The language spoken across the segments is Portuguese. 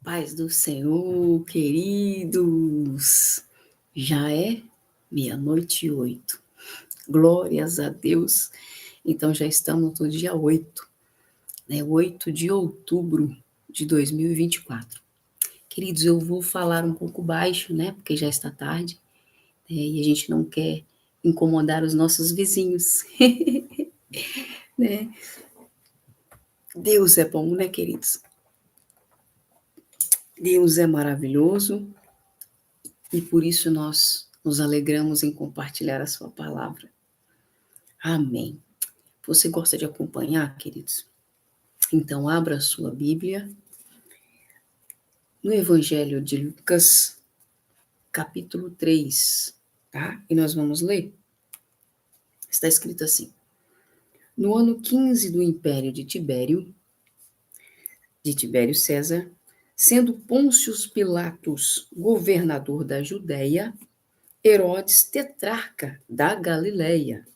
Paz do Senhor, queridos. Já é 00:08. Glórias a Deus. Então já estamos no dia 8, né? 8 de outubro de 2024. Queridos, eu vou falar um pouco baixo, né? Porque já está tarde, né? E a gente não quer incomodar os nossos vizinhos, né? Deus é bom, né, queridos? Deus é maravilhoso. E por isso nós nos alegramos em compartilhar a sua palavra. Amém. Você gosta de acompanhar, queridos? Então, abra a sua Bíblia no Evangelho de Lucas, capítulo 3, tá? E nós vamos ler. Está escrito assim: No ano 15 do império de Tibério César, sendo Pôncio Pilatos governador da Judéia, Herodes tetrarca da Galileia,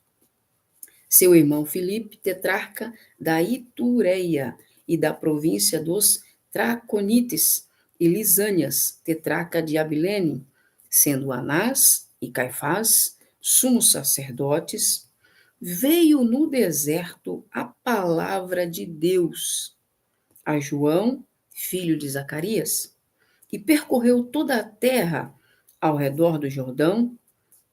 seu irmão Filipe, tetrarca da Itureia e da província dos Traconites, e Lisânias, tetrarca de Abilene, sendo Anás e Caifás, sumos sacerdotes, veio no deserto a palavra de Deus a João, filho de Zacarias, e percorreu toda a terra ao redor do Jordão,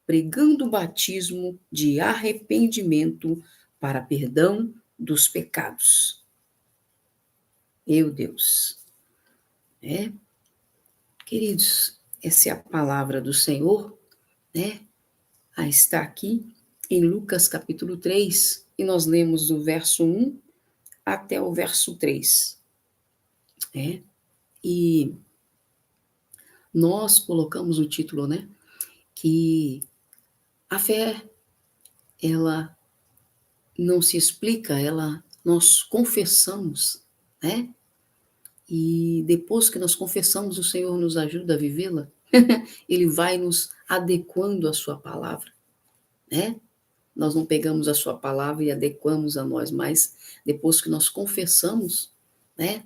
pregando o batismo de arrependimento para perdão dos pecados. Meu Deus, né? Queridos, essa é a palavra do Senhor, né? Está aqui em Lucas capítulo 3, e nós lemos do verso 1 até o verso 3, né? E nós colocamos o título, né? Que a fé, ela não se explica, nós confessamos, né? E depois que nós confessamos, o Senhor nos ajuda a vivê-la. Ele vai nos adequando à sua palavra, né? Nós não pegamos a sua palavra e adequamos a nós, mas depois que nós confessamos, né,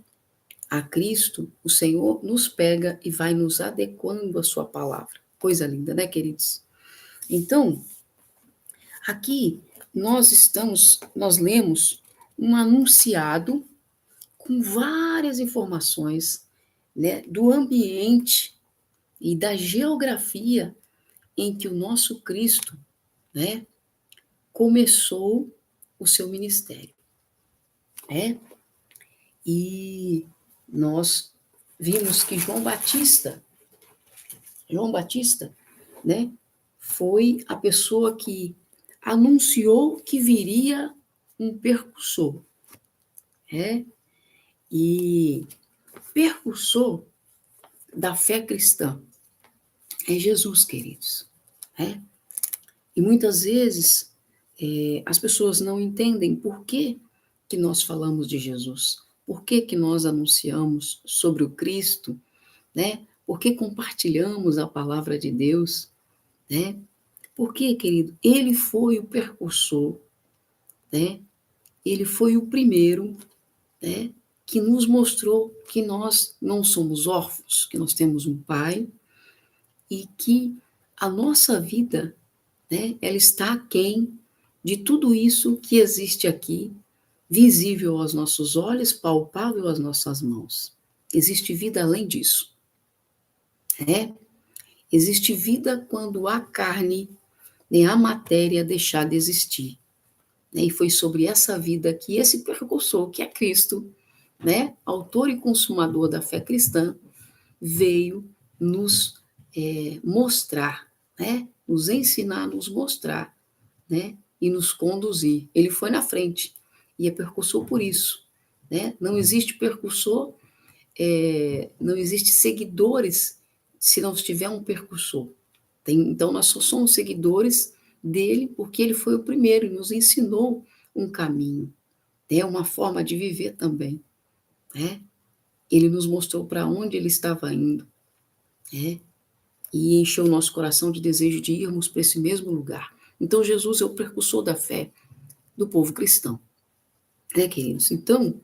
a Cristo, o Senhor nos pega e vai nos adequando à sua palavra. Coisa linda, né, queridos? Então, aqui nós lemos um anunciado com várias informações, né, do ambiente e da geografia em que o nosso Cristo, né, começou o seu ministério, né? E nós vimos que João Batista, né, foi a pessoa que anunciou que viria um percursor, né? E percursor da fé cristã é Jesus, queridos, né? E muitas vezes as pessoas não entendem por que nós falamos de Jesus, por que nós anunciamos sobre o Cristo, né? Por que compartilhamos a palavra de Deus, né? Porque, querido, ele foi o percursor, né? Ele foi o primeiro, né, que nos mostrou que nós não somos órfãos, que nós temos um Pai e que a nossa vida, né, ela está aquém de tudo isso que existe aqui, visível aos nossos olhos, palpável às nossas mãos. Existe vida além disso, né? Existe vida quando a carne, nem a matéria deixar de existir. Né? E foi sobre essa vida que esse percursor, que é Cristo, né, autor e consumador da fé cristã, veio nos mostrar, né, nos ensinar, nos mostrar, né, e nos conduzir. Ele foi na frente e é percursor por isso, né? Não existe percursor, não existe seguidores se não tiver um percursor. Então nós só somos seguidores dele porque ele foi o primeiro e nos ensinou um caminho, né, uma forma de viver também, né? Ele nos mostrou para onde ele estava indo, né? E encheu o nosso coração de desejo de irmos para esse mesmo lugar. Então, Jesus é o precursor da fé do povo cristão, né, queridos? Então,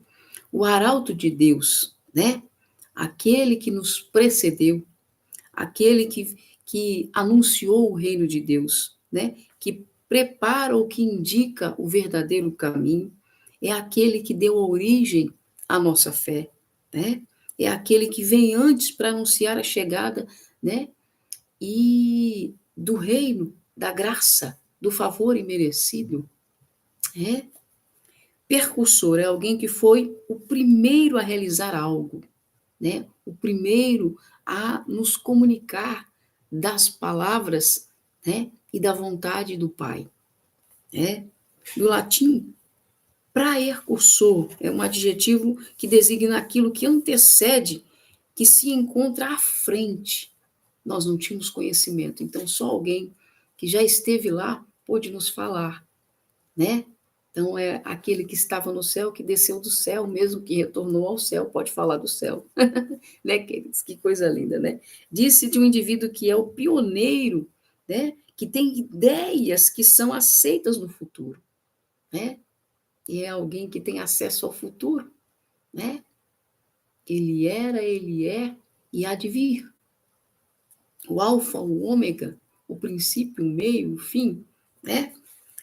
o arauto de Deus, né, aquele que nos precedeu, aquele que anunciou o reino de Deus, né? Que prepara ou que indica o verdadeiro caminho, é aquele que deu origem à nossa fé, né? É aquele que vem antes para anunciar a chegada, né? E do reino, da graça, do favor imerecido, é percursor, é alguém que foi o primeiro a realizar algo, né? O primeiro a nos comunicar das palavras, né? E da vontade do Pai, né? Do latim, praecursor é um adjetivo que designa aquilo que antecede, que se encontra à frente. Nós não tínhamos conhecimento, então só alguém que já esteve lá pôde nos falar, né? Então é aquele que estava no céu, que desceu do céu, mesmo que retornou ao céu, pode falar do céu, né, queridos? Que coisa linda, né? Disse de um indivíduo que é o pioneiro, né? Que tem ideias que são aceitas no futuro, né? E é alguém que tem acesso ao futuro, né? Ele era, ele é e há de vir. O alfa, o ômega, o princípio, o meio, o fim, né?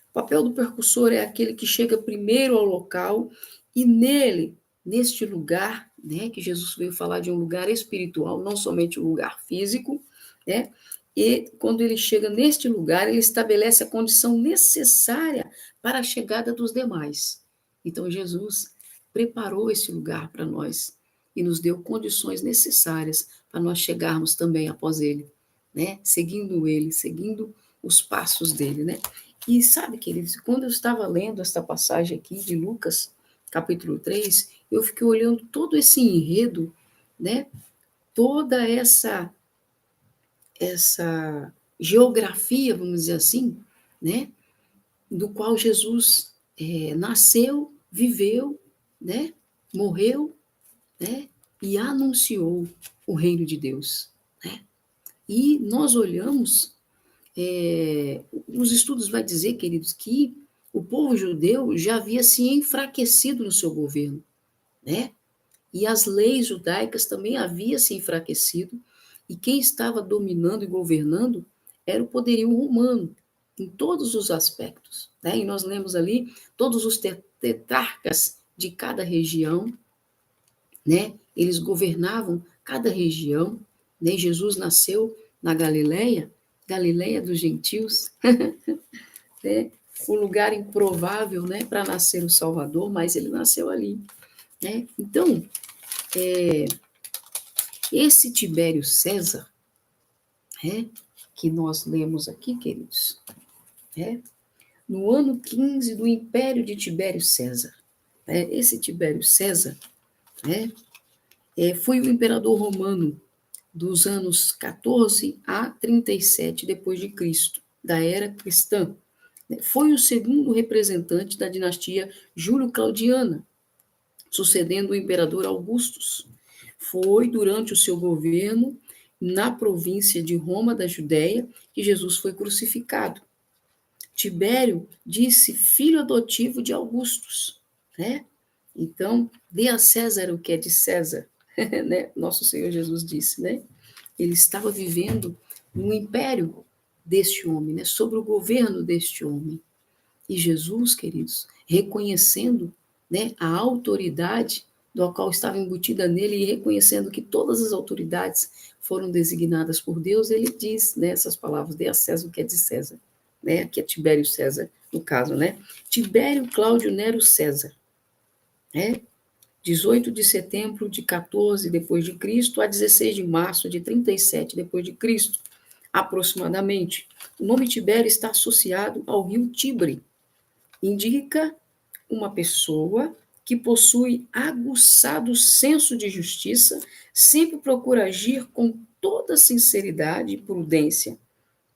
O papel do percussor é aquele que chega primeiro ao local e nele, neste lugar, né, que Jesus veio falar de um lugar espiritual, não somente um lugar físico, né? E quando ele chega neste lugar, ele estabelece a condição necessária para a chegada dos demais. Então Jesus preparou esse lugar para nós e nos deu condições necessárias para nós chegarmos também após ele, né? Seguindo ele, seguindo os passos dele, né? E sabe, queridos, quando eu estava lendo esta passagem aqui de Lucas, capítulo 3, eu fiquei olhando todo esse enredo, né? Toda essa geografia, vamos dizer assim, né? Do qual Jesus nasceu, viveu, né? Morreu, né? E anunciou o reino de Deus, né? E nós olhamos os estudos vai dizer, queridos, que o povo judeu já havia se enfraquecido no seu governo, né? E as leis judaicas também haviam se enfraquecido, e quem estava dominando e governando era o poderio romano, em todos os aspectos, né? E nós lemos ali todos os tetrarcas de cada região, né? Eles governavam cada região, né? Jesus nasceu na Galileia, Galileia dos gentios, né? O lugar improvável, né, para nascer o Salvador, mas ele nasceu ali, né? Então, esse Tibério César, né, que nós lemos aqui, queridos, né, no ano 15 do Império de Tibério César, né, esse Tibério César, né, foi o imperador romano dos anos 14 a 37 depois de Cristo, da era cristã. Foi o segundo representante da dinastia Júlio-Claudiana, sucedendo o imperador Augustus. Foi durante o seu governo na província de Roma, da Judéia, que Jesus foi crucificado. Tibério disse filho adotivo de Augustus, né? Então, dê a César o que é de César, né? Nosso Senhor Jesus disse, né? Ele estava vivendo no império deste homem, né? Sobre o governo deste homem. E Jesus, queridos, reconhecendo, né, a autoridade do qual estava embutida nele e reconhecendo que todas as autoridades foram designadas por Deus, ele diz, né, essas palavras: dê a César o que é de César, né, que é Tibério César, no caso, né, Tibério Cláudio Nero César, né, 18 de setembro de 14 depois de Cristo a 16 de março de 37 depois de Cristo, aproximadamente. O nome Tibério está associado ao rio Tibre, indica uma pessoa que possui aguçado senso de justiça, sempre procura agir com toda sinceridade e prudência,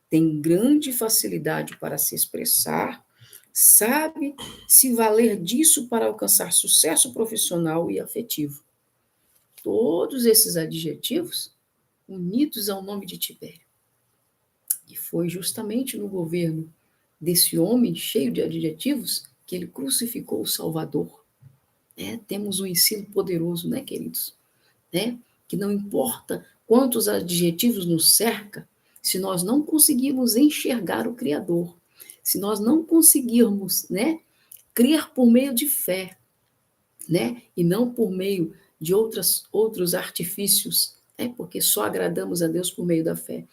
tem grande facilidade para se expressar, sabe se valer disso para alcançar sucesso profissional e afetivo. Todos esses adjetivos unidos ao nome de Tibério. E foi justamente no governo desse homem cheio de adjetivos que ele crucificou o Salvador. Né? Temos um ensino poderoso, né, queridos? Né? que não importa quantos adjetivos nos cerca, se nós não conseguirmos enxergar o Criador, se nós não conseguirmos, né, crer por meio de fé, né, e não por meio de outros artifícios, né, porque só agradamos a Deus por meio da fé.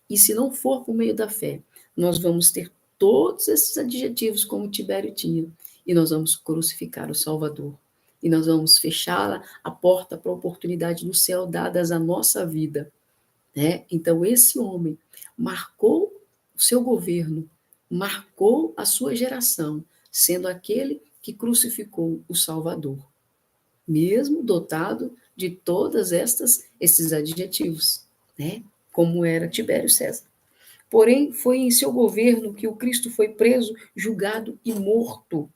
E se não for por meio da fé, nós vamos ter todos esses adjetivos como Tibério tinha, e nós vamos crucificar o Salvador. E nós vamos fechar a porta para a oportunidade no céu dadas à nossa vida. Né? Então, esse homem marcou o seu governo, marcou a sua geração, sendo aquele que crucificou o Salvador, mesmo dotado de todas esses adjetivos, né? Como era Tibério César. Porém, foi em seu governo que o Cristo foi preso, julgado e morto,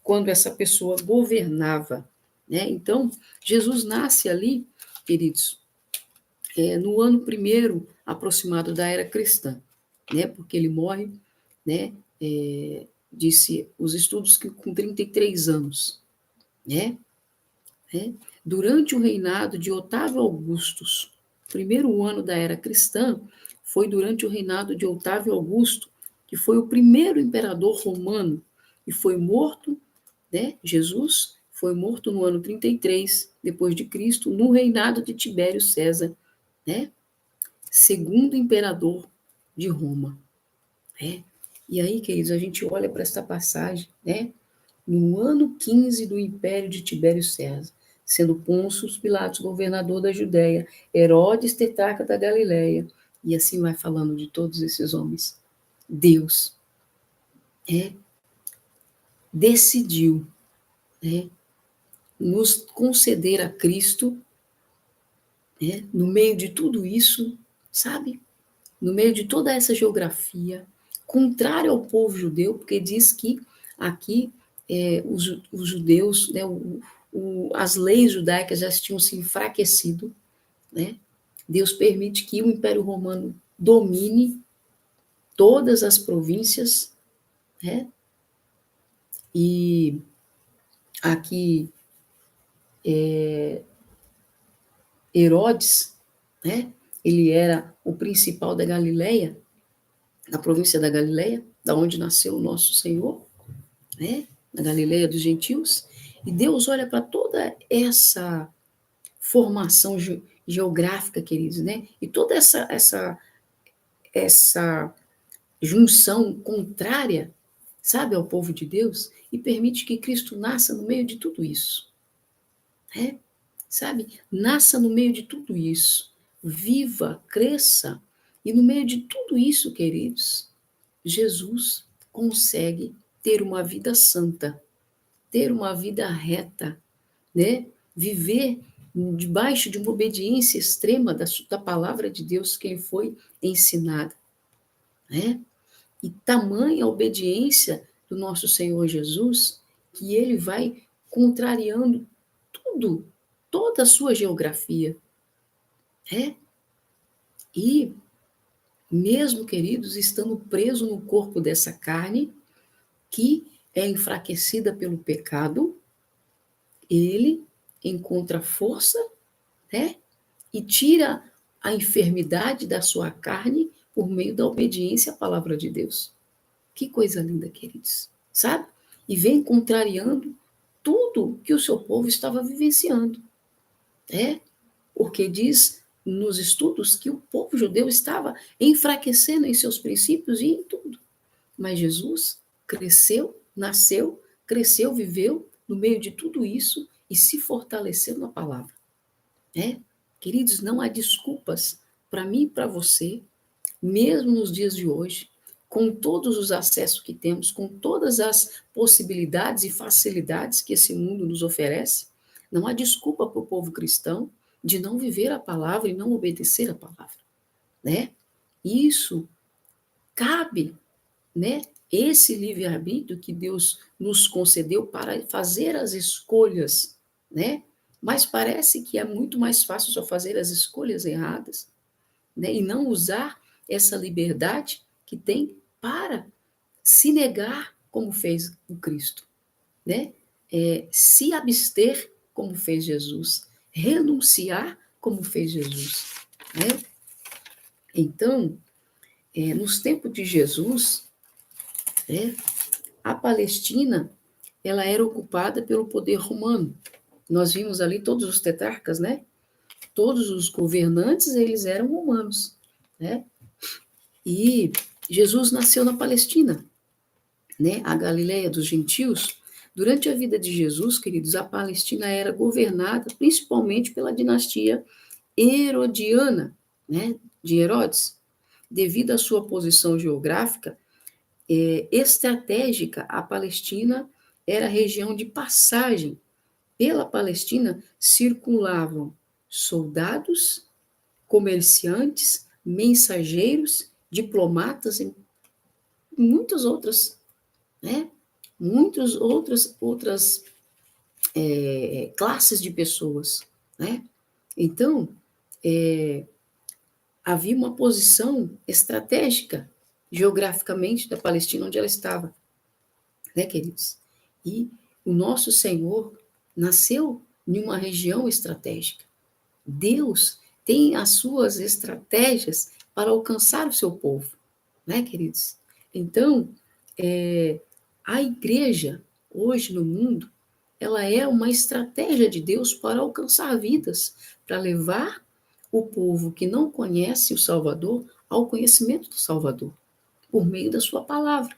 quando essa pessoa governava. Né? Então, Jesus nasce ali, queridos, no ano primeiro aproximado da era cristã, né? Porque ele morre, né? Disse os estudos que com 33 anos, né? Durante o reinado de Otávio Augustus, primeiro ano da era cristã, foi durante o reinado de Otávio Augusto, que foi o primeiro imperador romano, e foi morto, né? Jesus foi morto no ano 33 depois de Cristo, no reinado de Tibério César, né? Segundo imperador de Roma, né? E aí, queridos, a gente olha para esta passagem, né? No ano 15 do império de Tibério César, sendo Pôncio Pilatos governador da Judéia, Herodes tetrarca da Galileia, e assim vai falando de todos esses homens. Deus decidiu, né, nos conceder a Cristo, né, no meio de tudo isso, sabe? No meio de toda essa geografia, contrário ao povo judeu, porque diz que aqui os judeus, né, as leis judaicas já tinham se enfraquecido, né? Deus permite que o Império Romano domine todas as províncias, né? E aqui Herodes, né? Ele era o principal da Galileia, da província da Galileia, da onde nasceu o nosso Senhor, né? Na Galileia dos gentios. E Deus olha para toda essa formação geográfica, queridos, né? E toda essa junção contrária, sabe, ao povo de Deus, e permite que Cristo nasça no meio de tudo isso, né? Sabe? Nasça no meio de tudo isso, viva, cresça, e no meio de tudo isso, queridos, Jesus consegue ter uma vida santa, ter uma vida reta, né? Viver debaixo de uma obediência extrema da palavra de Deus, quem foi ensinada, né? E tamanha obediência do nosso Senhor Jesus, que ele vai contrariando tudo, toda a sua geografia, né? E mesmo, queridos, estando preso no corpo dessa carne, que é enfraquecida pelo pecado, ele encontra força, né? E tira a enfermidade da sua carne por meio da obediência à palavra de Deus. Que coisa linda, queridos, sabe? E vem contrariando tudo que o seu povo estava vivenciando, né? Porque diz nos estudos que o povo judeu estava enfraquecendo em seus princípios e em tudo. Mas Jesus cresceu, nasceu, cresceu, viveu no meio de tudo isso e se fortaleceu na palavra, né? Queridos, não há desculpas para mim e para você, mesmo nos dias de hoje, com todos os acessos que temos, com todas as possibilidades e facilidades que esse mundo nos oferece, não há desculpa para o povo cristão de não viver a palavra e não obedecer a palavra, né? Isso cabe, né? Esse livre-arbítrio que Deus nos concedeu para fazer as escolhas, né? Mas parece que é muito mais fácil só fazer as escolhas erradas, né? E não usar essa liberdade que tem para se negar, como fez o Cristo, né? Se abster, como fez Jesus, renunciar, como fez Jesus, né? Então, nos tempos de Jesus, né, a Palestina, ela era ocupada pelo poder romano. Nós vimos ali todos os tetrarcas, né? Todos os governantes, eles eram romanos, né? E Jesus nasceu na Palestina, né? A Galileia dos gentios. Durante a vida de Jesus, queridos, a Palestina era governada principalmente pela dinastia herodiana, né? De Herodes. Devido à sua posição geográfica estratégica, a Palestina era região de passagem. Pela Palestina circulavam soldados, comerciantes, mensageiros, diplomatas e muitas outras, né? Muitas outras classes de pessoas, né? Então, havia uma posição estratégica geograficamente da Palestina onde ela estava, né, queridos? E o nosso Senhor nasceu em uma região estratégica. Deus tem as suas estratégias para alcançar o seu povo, né, queridos? Então, a igreja, hoje no mundo, ela é uma estratégia de Deus para alcançar vidas, para levar o povo que não conhece o Salvador ao conhecimento do Salvador, por meio da sua palavra,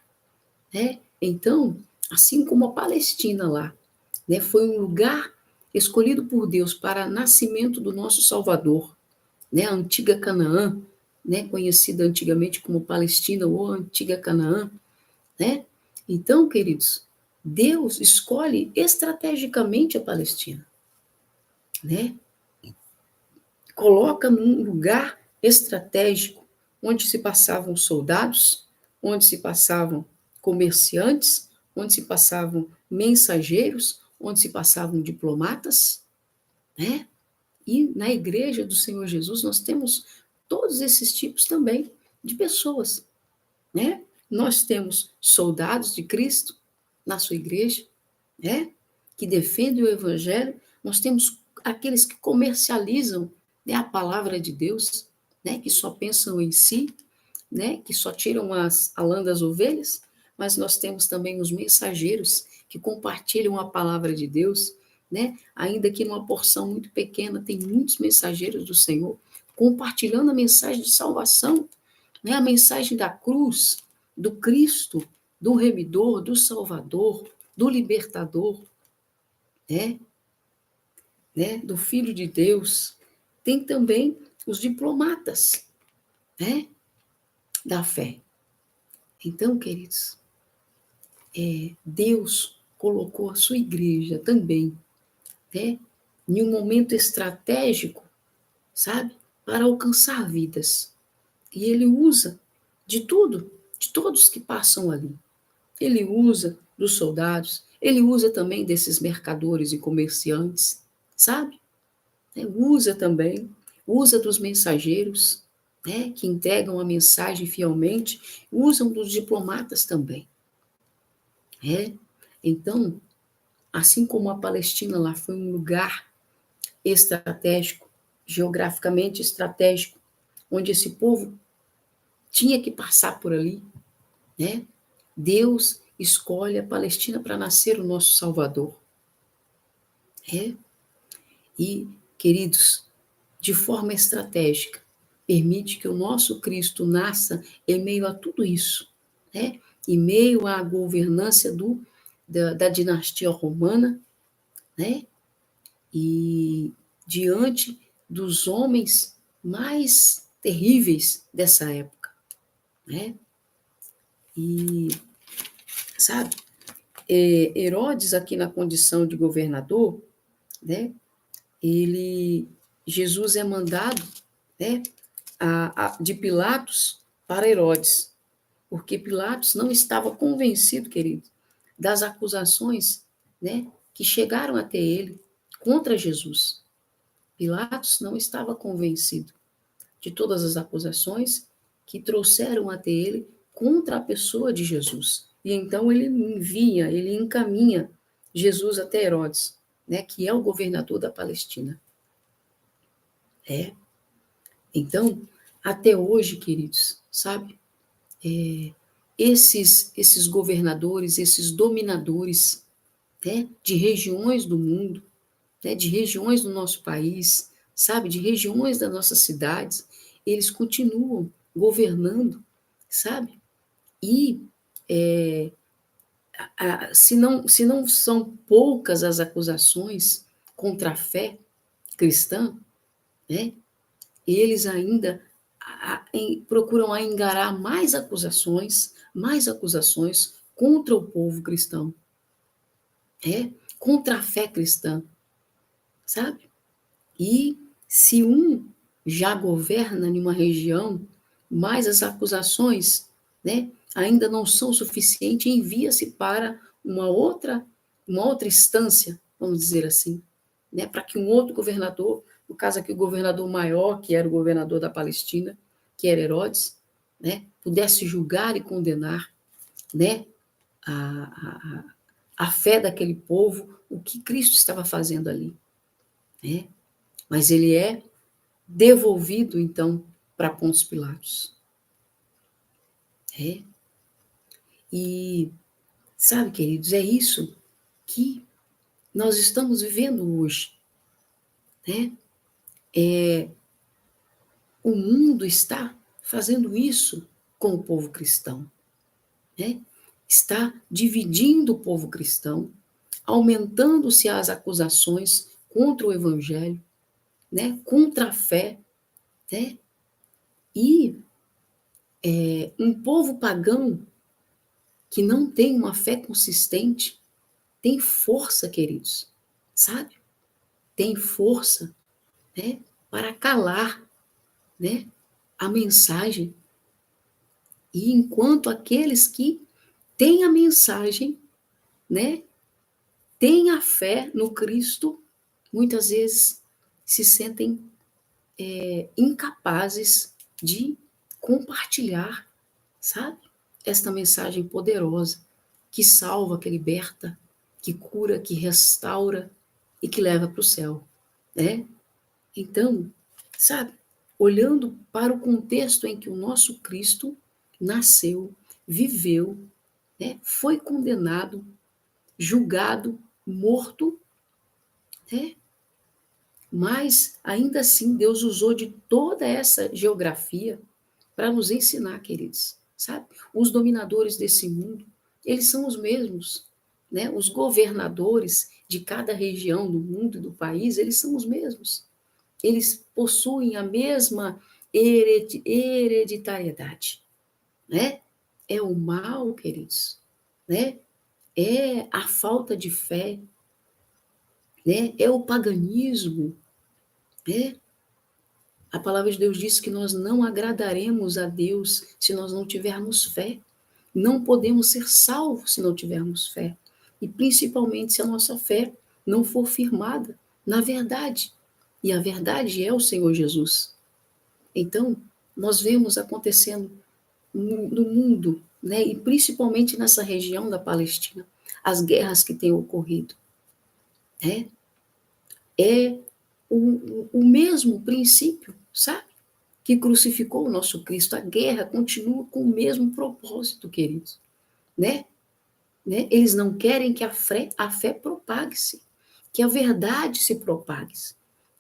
né? Então, assim como a Palestina lá, né, foi um lugar escolhido por Deus para nascimento do nosso Salvador, né, a antiga Canaã, né, conhecida antigamente como Palestina ou antiga Canaã, né? Então, queridos, Deus escolhe estrategicamente a Palestina, né? Coloca num lugar estratégico onde se passavam soldados, onde se passavam comerciantes, onde se passavam mensageiros, onde se passavam diplomatas, né? E na igreja do Senhor Jesus nós temos todos esses tipos também de pessoas, né? Nós temos soldados de Cristo na sua igreja, né? Que defendem o evangelho. Nós temos aqueles que comercializam, né, a palavra de Deus, né? Que só pensam em si, né? Que só tiram a lã das ovelhas. Mas nós temos também os mensageiros que compartilham a palavra de Deus, né? Ainda que numa porção muito pequena, tem muitos mensageiros do Senhor compartilhando a mensagem de salvação, né? A mensagem da cruz, do Cristo, do remidor, do Salvador, do libertador, né? Do Filho de Deus. Tem também os diplomatas, né? Da fé. Então, queridos, Deus colocou a sua igreja também, né? Em um momento estratégico, sabe? Para alcançar vidas. E ele usa de tudo, de todos que passam ali. Ele usa dos soldados, ele usa também desses mercadores e comerciantes, sabe? Usa também, usa dos mensageiros, né, que entregam a mensagem fielmente, usam dos diplomatas também. Então, assim como a Palestina lá foi um lugar estratégico, geograficamente estratégico, onde esse povo tinha que passar por ali, né? Deus escolhe a Palestina para nascer o nosso Salvador. E, queridos, de forma estratégica, permite que o nosso Cristo nasça em meio a tudo isso, né? Em meio à governância da dinastia romana, né? E diante dos homens mais terríveis dessa época, né? E, sabe, Herodes, aqui na condição de governador, né? Jesus é mandado, né, de Pilatos para Herodes, porque Pilatos não estava convencido, querido, das acusações, né, que chegaram até ele contra Jesus. Pilatos não estava convencido de todas as acusações que trouxeram até ele contra a pessoa de Jesus. E então ele encaminha Jesus até Herodes, né, que é o governador da Palestina. É. Então, até hoje, queridos, sabe, esses governadores, esses dominadores, né, de regiões do mundo, né, de regiões do nosso país, sabe, de regiões das nossas cidades, eles continuam governando, sabe? E se não são poucas as acusações contra a fé cristã, né, eles ainda procuram engarar mais acusações contra o povo cristão, contra a fé cristã, sabe? E se um já governa em uma região, mas as acusações, né, ainda não são suficientes, envia-se para uma outra instância, vamos dizer assim, né, para que um outro governador, no caso aqui o governador maior, que era o governador da Palestina, que era Herodes, né, pudesse julgar e condenar, né, a, a fé daquele povo, o que Cristo estava fazendo ali, né? Mas ele é devolvido, então, para Pôncio Pilatos. É. E, sabe, queridos, é isso que nós estamos vivendo hoje, né? O mundo está fazendo isso com o povo cristão, né? Está dividindo o povo cristão, aumentando-se as acusações contra o evangelho, né? Contra a fé, né? E um povo pagão que não tem uma fé consistente tem força, queridos, sabe? Tem força, né, para calar, né, a mensagem. E enquanto aqueles que têm a mensagem, né, têm a fé no Cristo, muitas vezes se sentem incapazes de compartilhar, sabe? Esta mensagem poderosa que salva, que liberta, que cura, que restaura e que leva para o céu, né? Então, sabe, olhando para o contexto em que o nosso Cristo nasceu, viveu, né, foi condenado, julgado, morto, né? Mas ainda assim Deus usou de toda essa geografia para nos ensinar, queridos, sabe? Os dominadores desse mundo, eles são os mesmos, né? Os governadores de cada região do mundo e do país, eles são os mesmos. Eles possuem a mesma hereditariedade, né? É o mal, queridos, né? É a falta de fé, né? É o paganismo, né? A palavra de Deus diz que nós não agradaremos a Deus se nós não tivermos fé. Não podemos ser salvos se não tivermos fé. E principalmente se a nossa fé não for firmada na verdade. E a verdade é o Senhor Jesus. Então, nós vemos acontecendo no mundo, né, e principalmente nessa região da Palestina, as guerras que têm ocorrido. Né? É o mesmo princípio, sabe? Que crucificou o nosso Cristo. A guerra continua com o mesmo propósito, queridos. Né? Eles não querem que a fé propague-se, que a verdade se propague,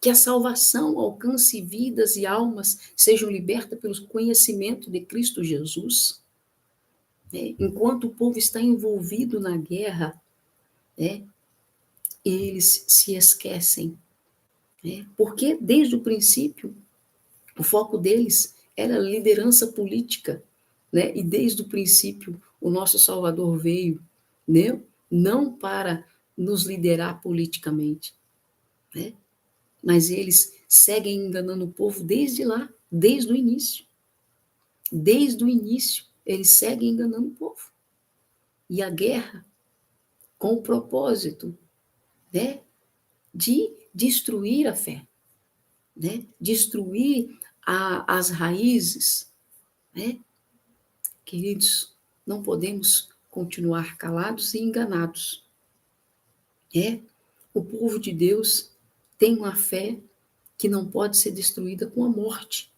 que a salvação alcance vidas e almas sejam libertas pelo conhecimento de Cristo Jesus. Né? Enquanto o povo está envolvido na guerra, né, eles se esquecem. Né? Porque desde o princípio, o foco deles era liderança política. Né? E desde o princípio, o nosso Salvador veio, né, não para nos liderar politicamente, né, mas eles seguem enganando o povo desde lá, desde o início. Desde o início, eles seguem enganando o povo. E a guerra, com o propósito, né, de destruir a fé, né, destruir as raízes, né. Queridos, não podemos continuar calados e enganados. O povo de Deus tem uma fé que não pode ser destruída com a morte,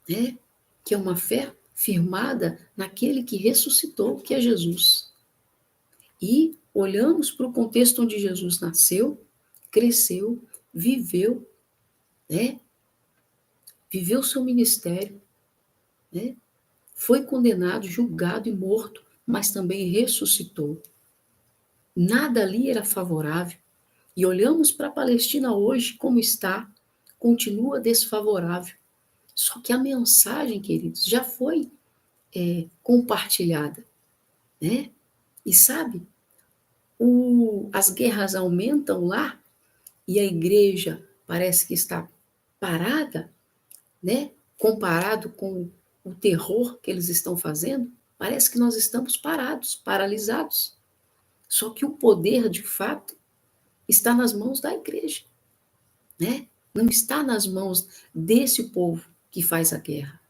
né? Que é uma fé firmada naquele que ressuscitou, que é Jesus. E olhamos para o contexto onde Jesus nasceu, cresceu, viveu, né? Viveu seu ministério, né? Foi condenado, julgado e morto, mas também ressuscitou. Nada ali era favorável. E olhamos para a Palestina hoje como está, continua desfavorável. Só que a mensagem, queridos, já foi compartilhada, né? E sabe, as guerras aumentam lá e a igreja parece que está parada, né? Comparado com o terror que eles estão fazendo, parece que nós estamos parados, paralisados. Só que o poder, de fato, está nas mãos da igreja, né? Não está nas mãos desse povo que faz a guerra.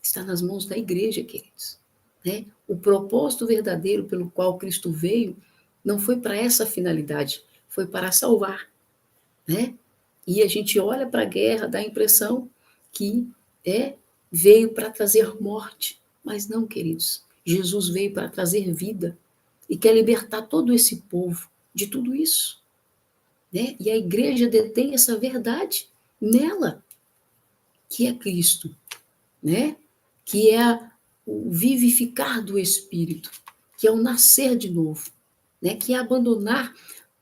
Está nas mãos da igreja, queridos, né? O propósito verdadeiro pelo qual Cristo veio não foi para essa finalidade, foi para salvar, né? E a gente olha para a guerra, dá a impressão que veio para trazer morte, mas não, queridos. Jesus veio para trazer vida e quer libertar todo esse povo de tudo isso, né? E a igreja detém essa verdade nela, que é Cristo, né? Que é o vivificar do Espírito, que é o nascer de novo, né? Que é abandonar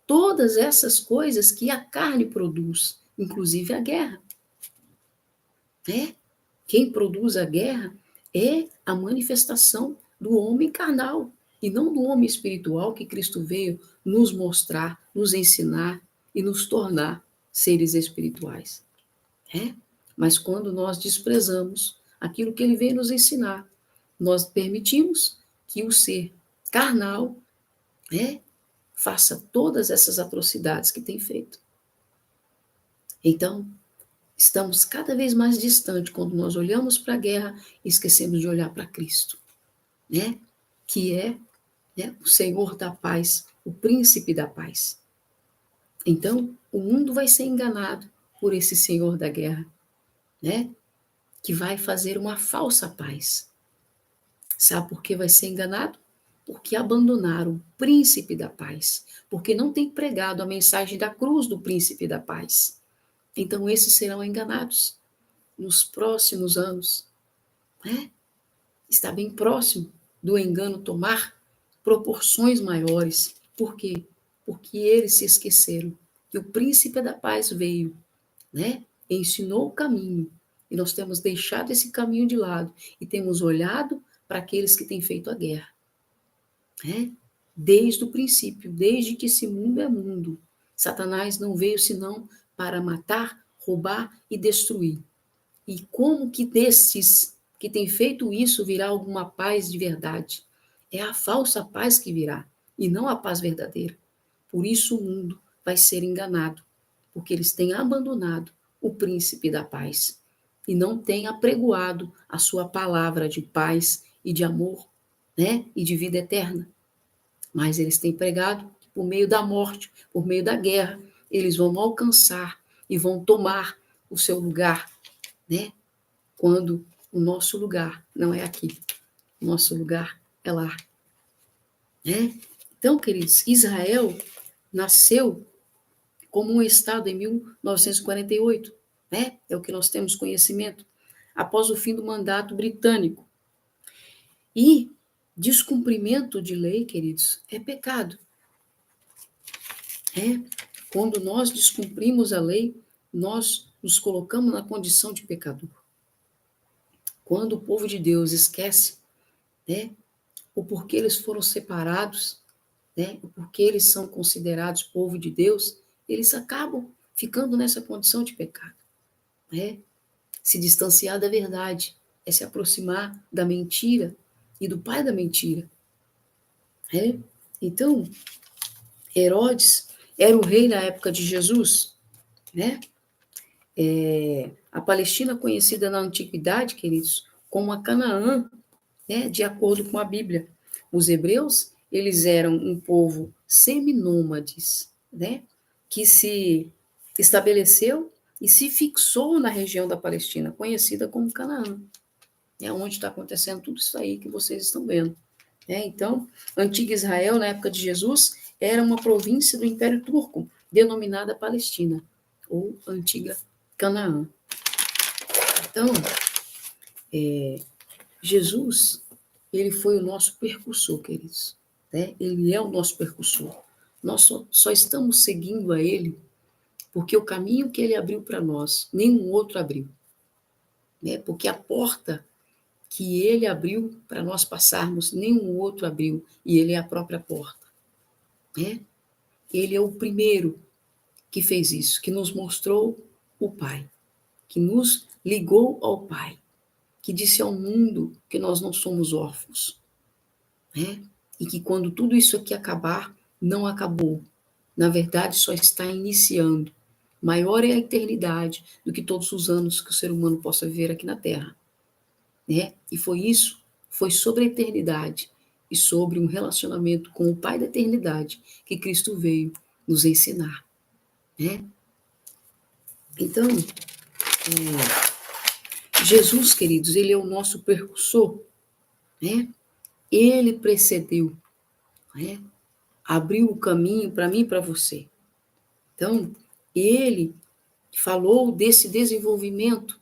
todas essas coisas que a carne produz, inclusive a guerra, né? Quem produz a guerra é a manifestação do homem carnal e não do homem espiritual que Cristo veio nos mostrar, nos ensinar e nos tornar seres espirituais, né? Mas quando nós desprezamos aquilo que ele veio nos ensinar, nós permitimos que o ser carnal, né, faça todas essas atrocidades que tem feito. Então, estamos cada vez mais distantes quando nós olhamos para a guerra e esquecemos de olhar para Cristo, né? Que é, né, o Senhor da paz, o príncipe da paz. Então, o mundo vai ser enganado por esse Senhor da guerra, né? Que vai fazer uma falsa paz. Sabe por que vai ser enganado? Porque abandonaram o príncipe da paz, porque não tem pregado a mensagem da cruz do príncipe da paz. Então, esses serão enganados nos próximos anos, né? Está bem próximo do engano tomar proporções maiores. Por quê? Porque eles se esqueceram que o príncipe da paz veio, né? E ensinou o caminho. E nós temos deixado esse caminho de lado e temos olhado para aqueles que têm feito a guerra, né? Desde o princípio, desde que esse mundo é mundo, Satanás não veio senão para matar, roubar e destruir. E como que desses que têm feito isso virá alguma paz de verdade? É a falsa paz que virá, e não a paz verdadeira. Por isso o mundo vai ser enganado, porque eles têm abandonado o príncipe da paz e não têm apregoado a sua palavra de paz e de amor, né? E de vida eterna. Mas eles têm pregado que por meio da morte, por meio da guerra, eles vão alcançar e vão tomar o seu lugar, né? Quando o nosso lugar não é aqui, o nosso lugar é lá, né? Então, queridos, Israel nasceu como um estado em 1948, né? É o que nós temos conhecimento, após o fim do mandato britânico. E descumprimento de lei, queridos, é pecado. Quando nós descumprimos a lei, nós nos colocamos na condição de pecador. Quando o povo de Deus esquece, né, o porquê eles foram separados, né, o porquê eles são considerados povo de Deus, eles acabam ficando nessa condição de pecado, né? Se distanciar da verdade é se aproximar da mentira e do pai da mentira, né? Então, Herodes era o rei na época de Jesus, né? A Palestina conhecida na antiguidade, queridos, como a Canaã, né, de acordo com a Bíblia. Os hebreus, eles eram um povo seminômades, né, que se estabeleceu e se fixou na região da Palestina, conhecida como Canaã. É onde está acontecendo tudo isso aí que vocês estão vendo. Então, a antiga Israel, na época de Jesus, era uma província do Império Turco, denominada Palestina, ou antiga Canaã. Então, Jesus, ele foi o nosso percursor, queridos. Ele é o nosso percursor. Nós só estamos seguindo a ele porque o caminho que ele abriu para nós, nenhum outro abriu. Porque a porta que ele abriu para nós passarmos, nenhum outro abriu, e ele é a própria porta. Ele é o primeiro que fez isso, que nos mostrou o Pai, que nos ligou ao Pai, que disse ao mundo que nós não somos órfãos, e que quando tudo isso aqui acabar, não acabou. Na verdade, só está iniciando. Maior é a eternidade do que todos os anos que o ser humano possa viver aqui na Terra. E foi sobre a eternidade e sobre um relacionamento com o Pai da eternidade que Cristo veio nos ensinar. Então, Jesus, queridos, ele é o nosso percursor, Ele precedeu, abriu o caminho para mim e para você. Então, ele falou desse desenvolvimento,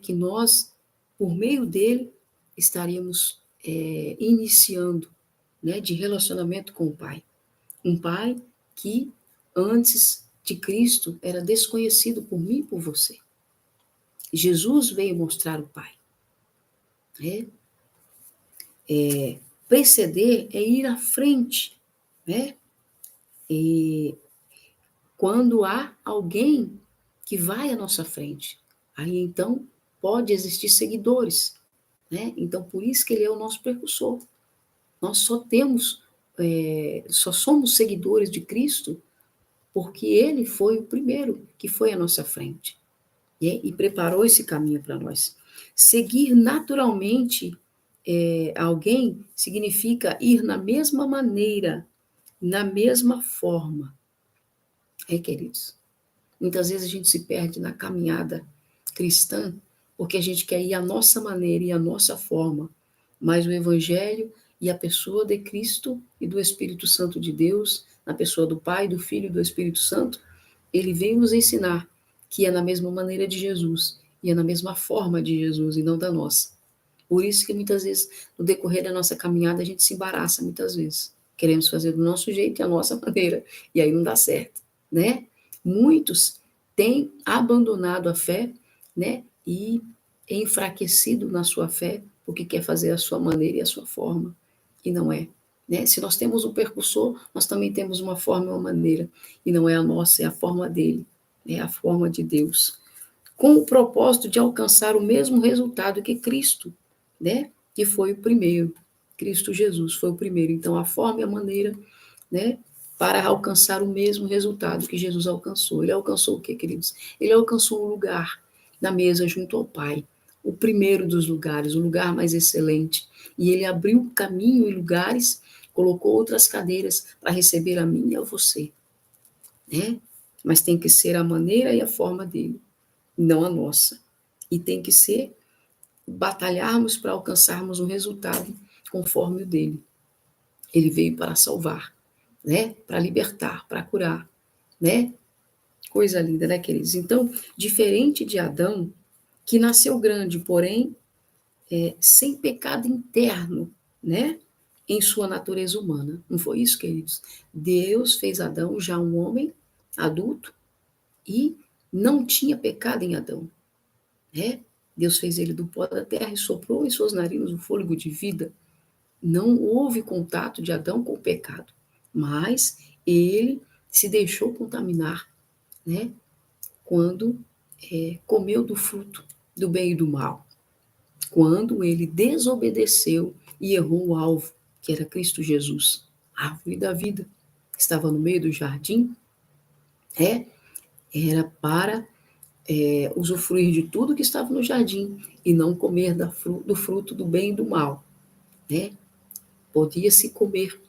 que nós, por meio dele, estaríamos iniciando, de relacionamento com o Pai. Um Pai que, antes de Cristo, era desconhecido por mim e por você. Jesus veio mostrar o Pai. Preceder é ir à frente, E quando há alguém que vai à nossa frente, aí então pode existir seguidores, Então por isso que ele é o nosso percursor. Nós só somos seguidores de Cristo porque ele foi o primeiro que foi à nossa frente, e preparou esse caminho para nós. Seguir naturalmente alguém significa ir na mesma maneira, na mesma forma. Queridos, muitas vezes a gente se perde na caminhada cristã porque a gente quer ir à nossa maneira e à nossa forma, mas o Evangelho e a pessoa de Cristo e do Espírito Santo de Deus, na pessoa do Pai, do Filho e do Espírito Santo, ele veio nos ensinar que é na mesma maneira de Jesus e é na mesma forma de Jesus e não da nossa. Por isso que muitas vezes, no decorrer da nossa caminhada, a gente se embaraça muitas vezes. Queremos fazer do nosso jeito e a nossa maneira, e aí não dá certo, Muitos têm abandonado a fé, e enfraquecido na sua fé, porque quer fazer a sua maneira e a sua forma, e não é. Se nós temos um percursor, nós também temos uma forma e uma maneira, e não é a nossa, é a forma dele, é a forma de Deus, com o propósito de alcançar o mesmo resultado que Cristo, que foi o primeiro. Cristo Jesus foi o primeiro. Então, a forma e a maneira, para alcançar o mesmo resultado que Jesus alcançou. Ele alcançou o quê, queridos? Ele alcançou um lugar na mesa junto ao Pai, o primeiro dos lugares, o lugar mais excelente. E ele abriu caminho e lugares, colocou outras cadeiras para receber a mim e a você. Mas tem que ser a maneira e a forma dele, não a nossa. E tem que ser batalharmos para alcançarmos um resultado conforme o dele. Ele veio para salvar, para libertar, para curar, Coisa linda, queridos? Então, diferente de Adão, que nasceu grande, porém, sem pecado interno, em sua natureza humana. Não foi isso, queridos? Deus fez Adão já um homem adulto e não tinha pecado em Adão, Deus fez ele do pó da terra e soprou em suas narinas o fôlego de vida. Não houve contato de Adão com o pecado, mas ele se deixou contaminar, quando comeu do fruto do bem e do mal, quando ele desobedeceu e errou o alvo, que era Cristo Jesus, a árvore da vida, que estava no meio do jardim, era para usufruir de tudo que estava no jardim e não comer do fruto do bem e do mal, Podia-se comer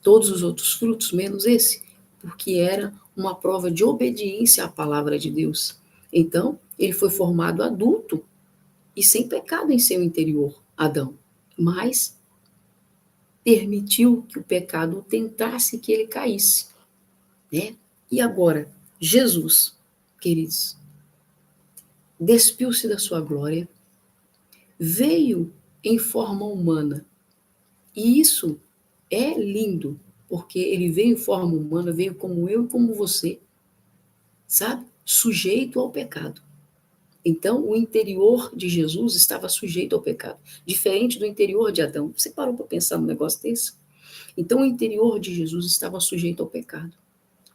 todos os outros frutos, menos esse, porque era uma prova de obediência à palavra de Deus. Então, ele foi formado adulto e sem pecado em seu interior, Adão. Mas permitiu que o pecado o tentasse que ele caísse, né? E agora, Jesus, queridos, despiu-se da sua glória, veio em forma humana. E isso é lindo, porque ele veio em forma humana, veio como eu e como você, sabe? Sujeito ao pecado. Então, o interior de Jesus estava sujeito ao pecado, diferente do interior de Adão. Você parou para pensar num negócio desse? Então, o interior de Jesus estava sujeito ao pecado.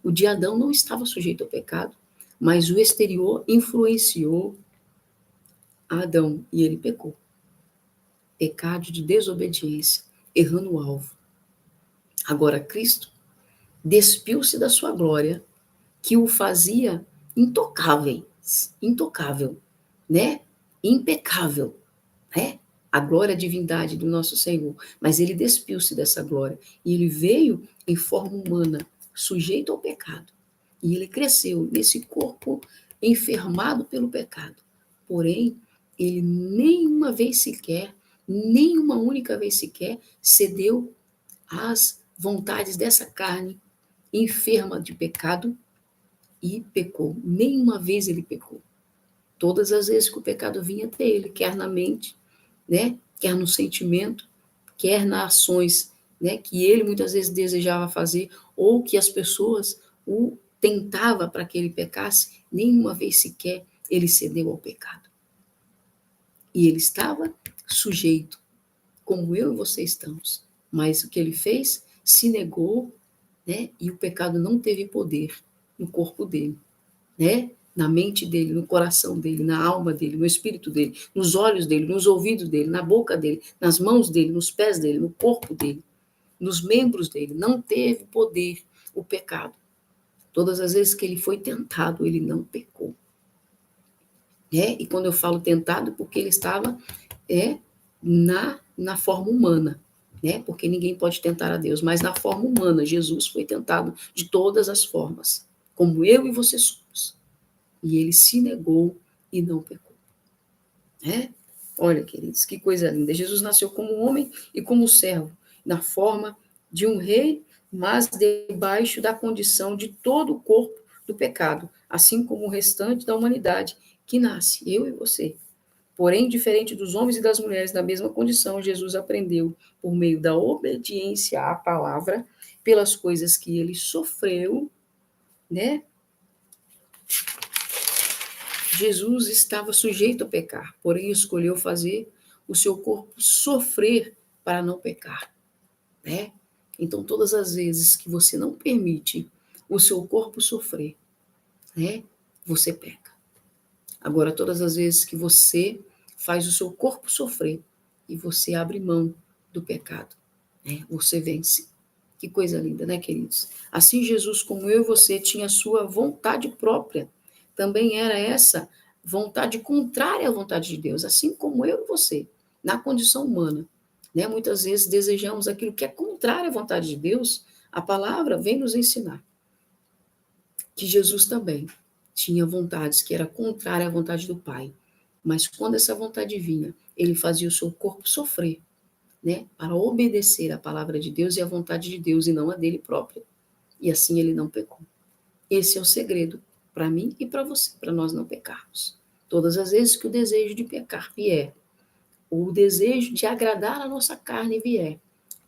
O de Adão não estava sujeito ao pecado, mas o exterior influenciou Adão e ele pecou. Pecado de desobediência, errando o alvo. Agora, Cristo despiu-se da sua glória, que o fazia intocável, né? Impecável, né? A glória, a divindade do nosso Senhor. Mas ele despiu-se dessa glória e ele veio em forma humana, sujeito ao pecado. E ele cresceu nesse corpo enfermado pelo pecado. Porém, ele nenhuma vez sequer, nenhuma única vez sequer, cedeu às vontades dessa carne enferma de pecado e pecou. Nenhuma vez ele pecou. Todas as vezes que o pecado vinha até ele, quer na mente, né? Quer no sentimento, quer nas ações, né? Que ele muitas vezes desejava fazer, ou que as pessoas o tentava para que ele pecasse, nenhuma vez sequer ele cedeu ao pecado. E ele estava sujeito, como eu e você estamos. Mas o que ele fez? Se negou, né? E o pecado não teve poder no corpo dele, né? Na mente dele, no coração dele, na alma dele, no espírito dele, nos olhos dele, nos ouvidos dele, na boca dele, nas mãos dele, nos pés dele, no corpo dele, nos membros dele. Não teve poder o pecado. Todas as vezes que ele foi tentado, ele não pecou. E quando eu falo tentado, porque ele estava na forma humana, né? Porque ninguém pode tentar a Deus, mas na forma humana, Jesus foi tentado de todas as formas, como eu e você somos. E ele se negou e não pecou. Olha, queridos, que coisa linda. Jesus nasceu como homem e como servo, na forma de um rei, mas debaixo da condição de todo o corpo do pecado, assim como o restante da humanidade que nasce, eu e você. Porém, diferente dos homens e das mulheres na mesma condição, Jesus aprendeu, por meio da obediência à palavra, pelas coisas que ele sofreu, né? Jesus estava sujeito a pecar, porém escolheu fazer o seu corpo sofrer para não pecar, né? Então, todas as vezes que você não permite o seu corpo sofrer, né, você peca. Agora, todas as vezes que você faz o seu corpo sofrer e você abre mão do pecado, né, você vence. Que coisa linda, né, queridos? Assim, Jesus, como eu e você, tinha a sua vontade própria. Também era essa vontade contrária à vontade de Deus, assim como eu e você, na condição humana. Né? Muitas vezes desejamos aquilo que é contrário à vontade de Deus. A palavra vem nos ensinar que Jesus também tinha vontades que era contrária à vontade do Pai. Mas quando essa vontade vinha, ele fazia o seu corpo sofrer, né, para obedecer à palavra de Deus e à vontade de Deus e não a dele próprio. E assim ele não pecou. Esse é o segredo para mim e para você, para nós não pecarmos. Todas as vezes que o desejo de pecar vier, ou o desejo de agradar a nossa carne vier,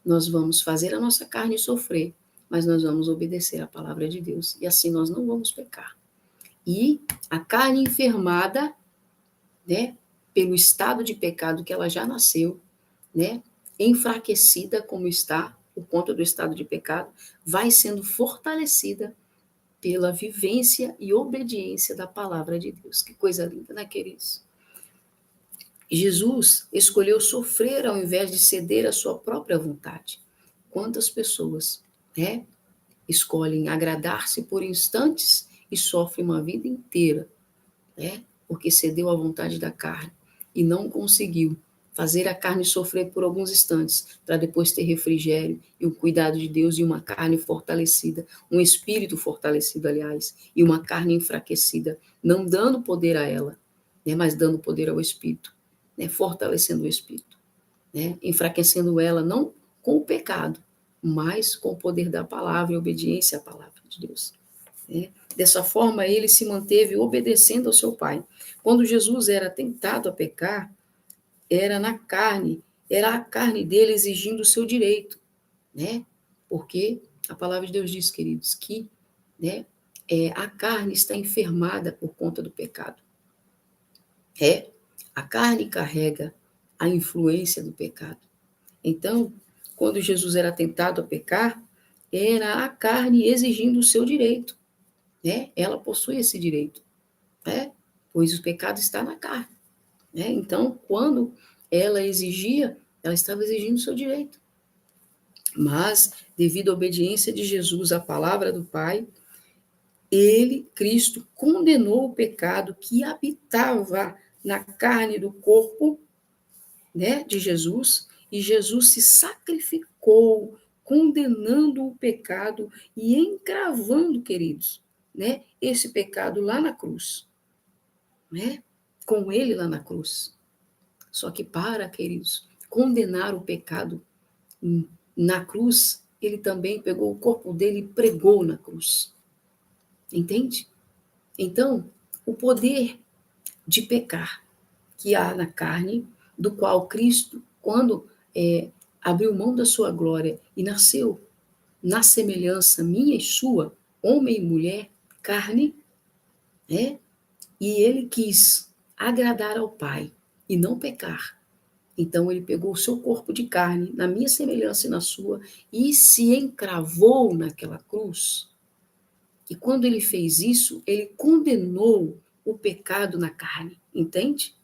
nós vamos fazer a nossa carne sofrer, mas nós vamos obedecer à palavra de Deus. E assim nós não vamos pecar. E a carne enfermada, né, pelo estado de pecado que ela já nasceu, né, enfraquecida como está, por conta do estado de pecado, vai sendo fortalecida pela vivência e obediência da palavra de Deus. Que coisa linda, né, queridos? Jesus escolheu sofrer ao invés de ceder à sua própria vontade. Quantas pessoas, né, escolhem agradar-se por instantes e sofrem uma vida inteira, né, porque cedeu à vontade da carne e não conseguiu, fazer a carne sofrer por alguns instantes, para depois ter refrigério e o cuidado de Deus e uma carne fortalecida, um espírito fortalecido, aliás, e uma carne enfraquecida, não dando poder a ela, né, mas dando poder ao espírito, né, fortalecendo o espírito, né, enfraquecendo ela não com o pecado, mas com o poder da palavra e obediência à palavra de Deus. Né? Dessa forma, ele se manteve obedecendo ao seu pai. Quando Jesus era tentado a pecar, era na carne, era a carne dele exigindo o seu direito, né? Porque a palavra de Deus diz, queridos, que, né, a carne está enfermada por conta do pecado. A carne carrega a influência do pecado. Então, quando Jesus era tentado a pecar, era a carne exigindo o seu direito, né? Ela possui esse direito, né? Pois o pecado está na carne, né? Então, quando ela exigia, ela estava exigindo o seu direito. Mas, devido à obediência de Jesus à palavra do Pai, ele, Cristo, condenou o pecado que habitava na carne do corpo, né, de Jesus, e Jesus se sacrificou, condenando o pecado e encravando, queridos, né, esse pecado lá na cruz, né, com ele lá na cruz. Só que queridos, condenar o pecado na cruz, ele também pegou o corpo dele e pregou na cruz. Entende? Então, o poder de pecar que há na carne, do qual Cristo, quando abriu mão da sua glória e nasceu na semelhança minha e sua, homem e mulher, carne, né? E ele quis agradar ao Pai e não pecar. Então ele pegou o seu corpo de carne, na minha semelhança e na sua, e se encravou naquela cruz. E quando ele fez isso, ele condenou o pecado na carne, entende?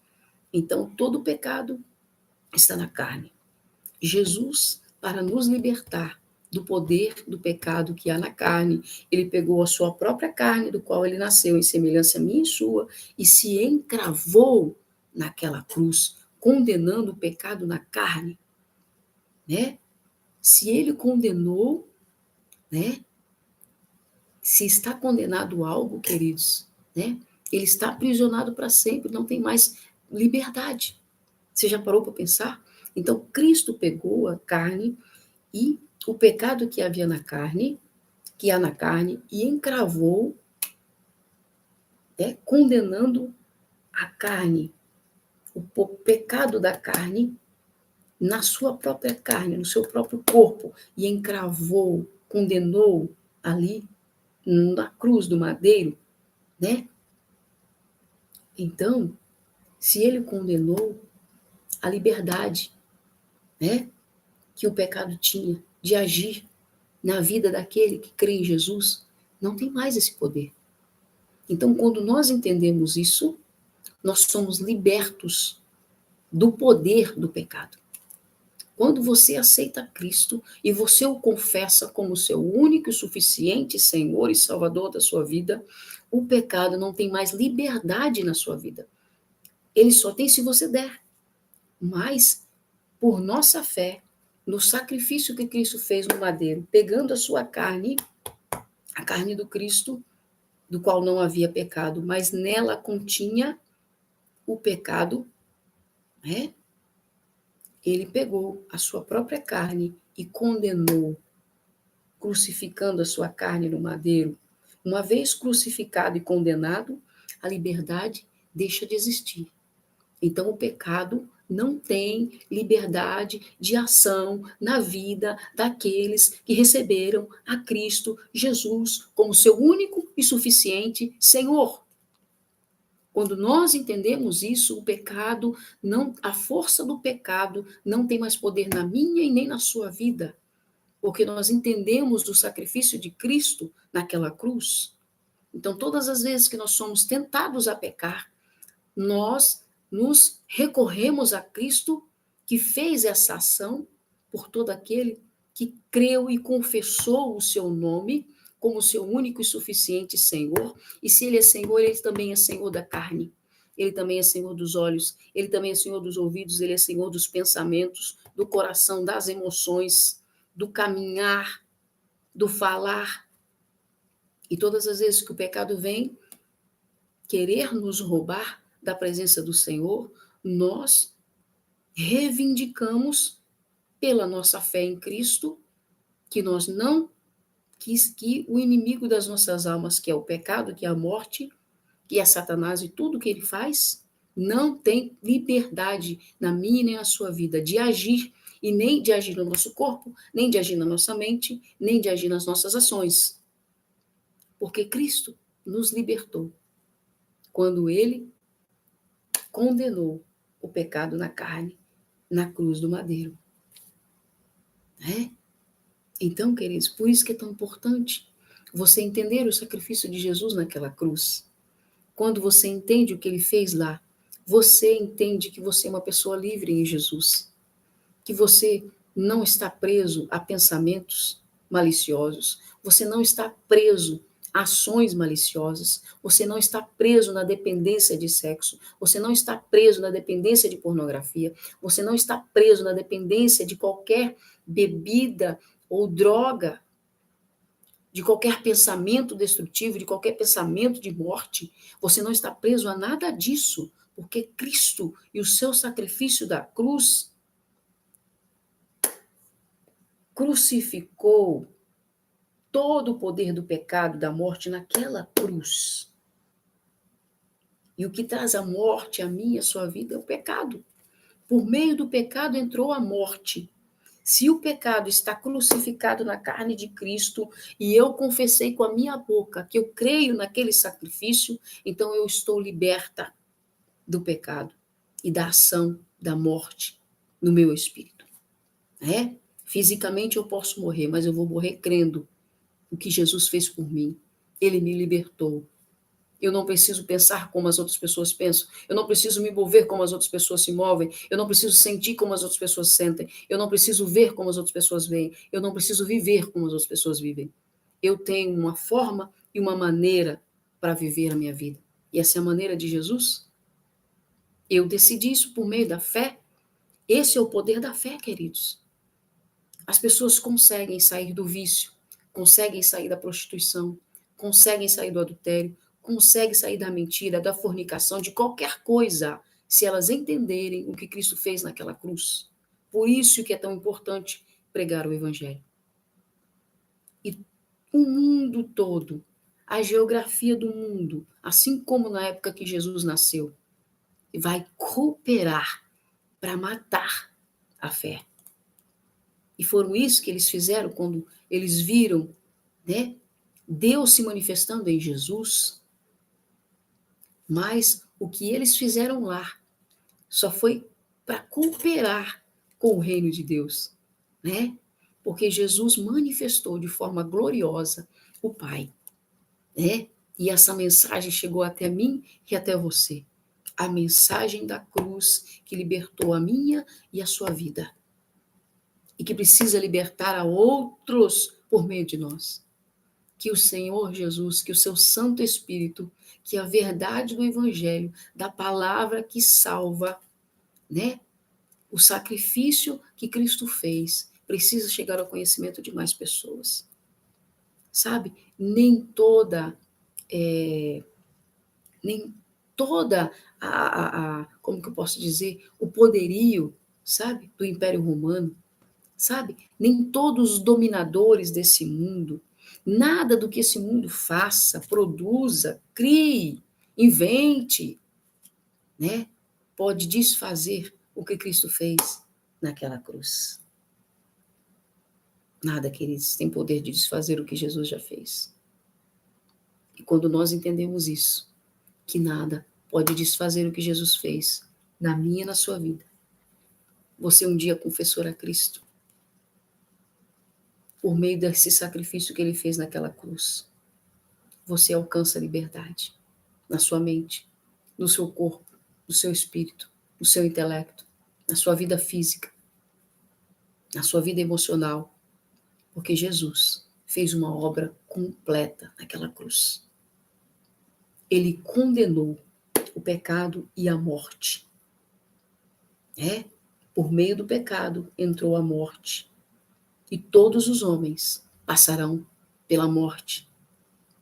Então todo o pecado está na carne. Jesus, para nos libertar do poder do pecado que há na carne, ele pegou a sua própria carne, do qual ele nasceu em semelhança minha e sua, e se encravou naquela cruz, condenando o pecado na carne, né? Se ele condenou, né? Se está condenado algo, queridos, né? Ele está aprisionado para sempre, não tem mais liberdade. Você já parou para pensar? Então, Cristo pegou a carne e o pecado que havia na carne, que há na carne, e encravou, condenando a carne, o pecado da carne, na sua própria carne, no seu próprio corpo, e encravou, condenou ali na cruz do madeiro, né? Então, se ele condenou a liberdade, né, que o pecado tinha de agir na vida daquele que crê em Jesus, não tem mais esse poder. Então, quando nós entendemos isso, nós somos libertos do poder do pecado. Quando você aceita Cristo e você o confessa como seu único e suficiente Senhor e Salvador da sua vida, o pecado não tem mais liberdade na sua vida. Ele só tem se você der. Mas, por nossa fé, no sacrifício que Cristo fez no madeiro, pegando a sua carne, a carne do Cristo, do qual não havia pecado, mas nela continha o pecado, né? Ele pegou a sua própria carne e condenou, crucificando a sua carne no madeiro. Uma vez crucificado e condenado, a liberdade deixa de existir. Então, o pecado não tem liberdade de ação na vida daqueles que receberam a Cristo Jesus como seu único e suficiente Senhor. Quando nós entendemos isso, o pecado não, a força do pecado não tem mais poder na minha e nem na sua vida, porque nós entendemos o sacrifício de Cristo naquela cruz. Então, todas as vezes que nós somos tentados a pecar, nós nos recorremos a Cristo que fez essa ação por todo aquele que creu e confessou o seu nome como seu único e suficiente Senhor. E se ele é Senhor, ele também é Senhor da carne. Ele também é Senhor dos olhos, Ele também é Senhor dos ouvidos, Ele é Senhor dos pensamentos, do coração, das emoções, do caminhar, do falar. E todas as vezes que o pecado vem querer nos roubar da presença do Senhor, nós reivindicamos pela nossa fé em Cristo que nós não que o inimigo das nossas almas, que é o pecado, que é a morte, que é Satanás e tudo que ele faz, não tem liberdade na minha e nem na sua vida de agir, e nem de agir no nosso corpo, nem de agir na nossa mente, nem de agir nas nossas ações. Porque Cristo nos libertou quando ele condenou o pecado na carne, na cruz do madeiro. Né? Então, queridos, por isso que é tão importante você entender o sacrifício de Jesus naquela cruz. Quando você entende o que ele fez lá, você entende que você é uma pessoa livre em Jesus, que você não está preso a pensamentos maliciosos, você não está preso a ações maliciosas, você não está preso na dependência de sexo, você não está preso na dependência de pornografia, você não está preso na dependência de qualquer bebida ou droga, de qualquer pensamento destrutivo, de qualquer pensamento de morte. Você não está preso a nada disso, porque Cristo e o seu sacrifício da cruz crucificou todo o poder do pecado, da morte naquela cruz. E o que traz a morte a mim e a sua vida é o pecado. Por meio do pecado entrou a morte. Se o pecado está crucificado na carne de Cristo e eu confessei com a minha boca que eu creio naquele sacrifício, então eu estou liberta do pecado e da ação da morte no meu espírito. Né? Fisicamente eu posso morrer, mas eu vou morrer crendo o que Jesus fez por mim. Ele me libertou. Eu não preciso pensar como as outras pessoas pensam. Eu não preciso me mover como as outras pessoas se movem. Eu não preciso sentir como as outras pessoas sentem. Eu não preciso ver como as outras pessoas veem. Eu não preciso viver como as outras pessoas vivem. Eu tenho uma forma e uma maneira para viver a minha vida. E essa é a maneira de Jesus. Eu decidi isso por meio da fé. Esse é o poder da fé, queridos. As pessoas conseguem sair do vício, conseguem sair da prostituição, conseguem sair do adultério, conseguem sair da mentira, da fornicação, de qualquer coisa, se elas entenderem o que Cristo fez naquela cruz. Por isso que é tão importante pregar o Evangelho. E o mundo todo, a geografia do mundo, assim como na época que Jesus nasceu, vai cooperar para matar a fé. E foram isso que eles fizeram quando eles viram, né, Deus se manifestando em Jesus. Mas o que eles fizeram lá só foi para cooperar com o reino de Deus, né? Porque Jesus manifestou de forma gloriosa o Pai, né? E essa mensagem chegou até mim e até você. A mensagem da cruz que libertou a minha e a sua vida. E que precisa libertar a outros por meio de nós. Que o Senhor Jesus, que o seu Santo Espírito, que a verdade do Evangelho, da palavra que salva, né? O sacrifício que Cristo fez, precisa chegar ao conhecimento de mais pessoas. Sabe? Nem toda como que eu posso dizer, o poderio, sabe? Do Império Romano, sabe? Nem todos os dominadores desse mundo, nada do que esse mundo faça, produza, crie, invente, né? Pode desfazer o que Cristo fez naquela cruz. Nada, queridos, tem poder de desfazer o que Jesus já fez. E quando nós entendemos isso, que nada pode desfazer o que Jesus fez na minha e na sua vida. Você um dia confessou a Cristo por meio desse sacrifício que ele fez naquela cruz. Você alcança a liberdade na sua mente, no seu corpo, no seu espírito, no seu intelecto, na sua vida física, na sua vida emocional, porque Jesus fez uma obra completa naquela cruz. Ele condenou o pecado e a morte. Por meio do pecado entrou a morte, e todos os homens passarão pela morte.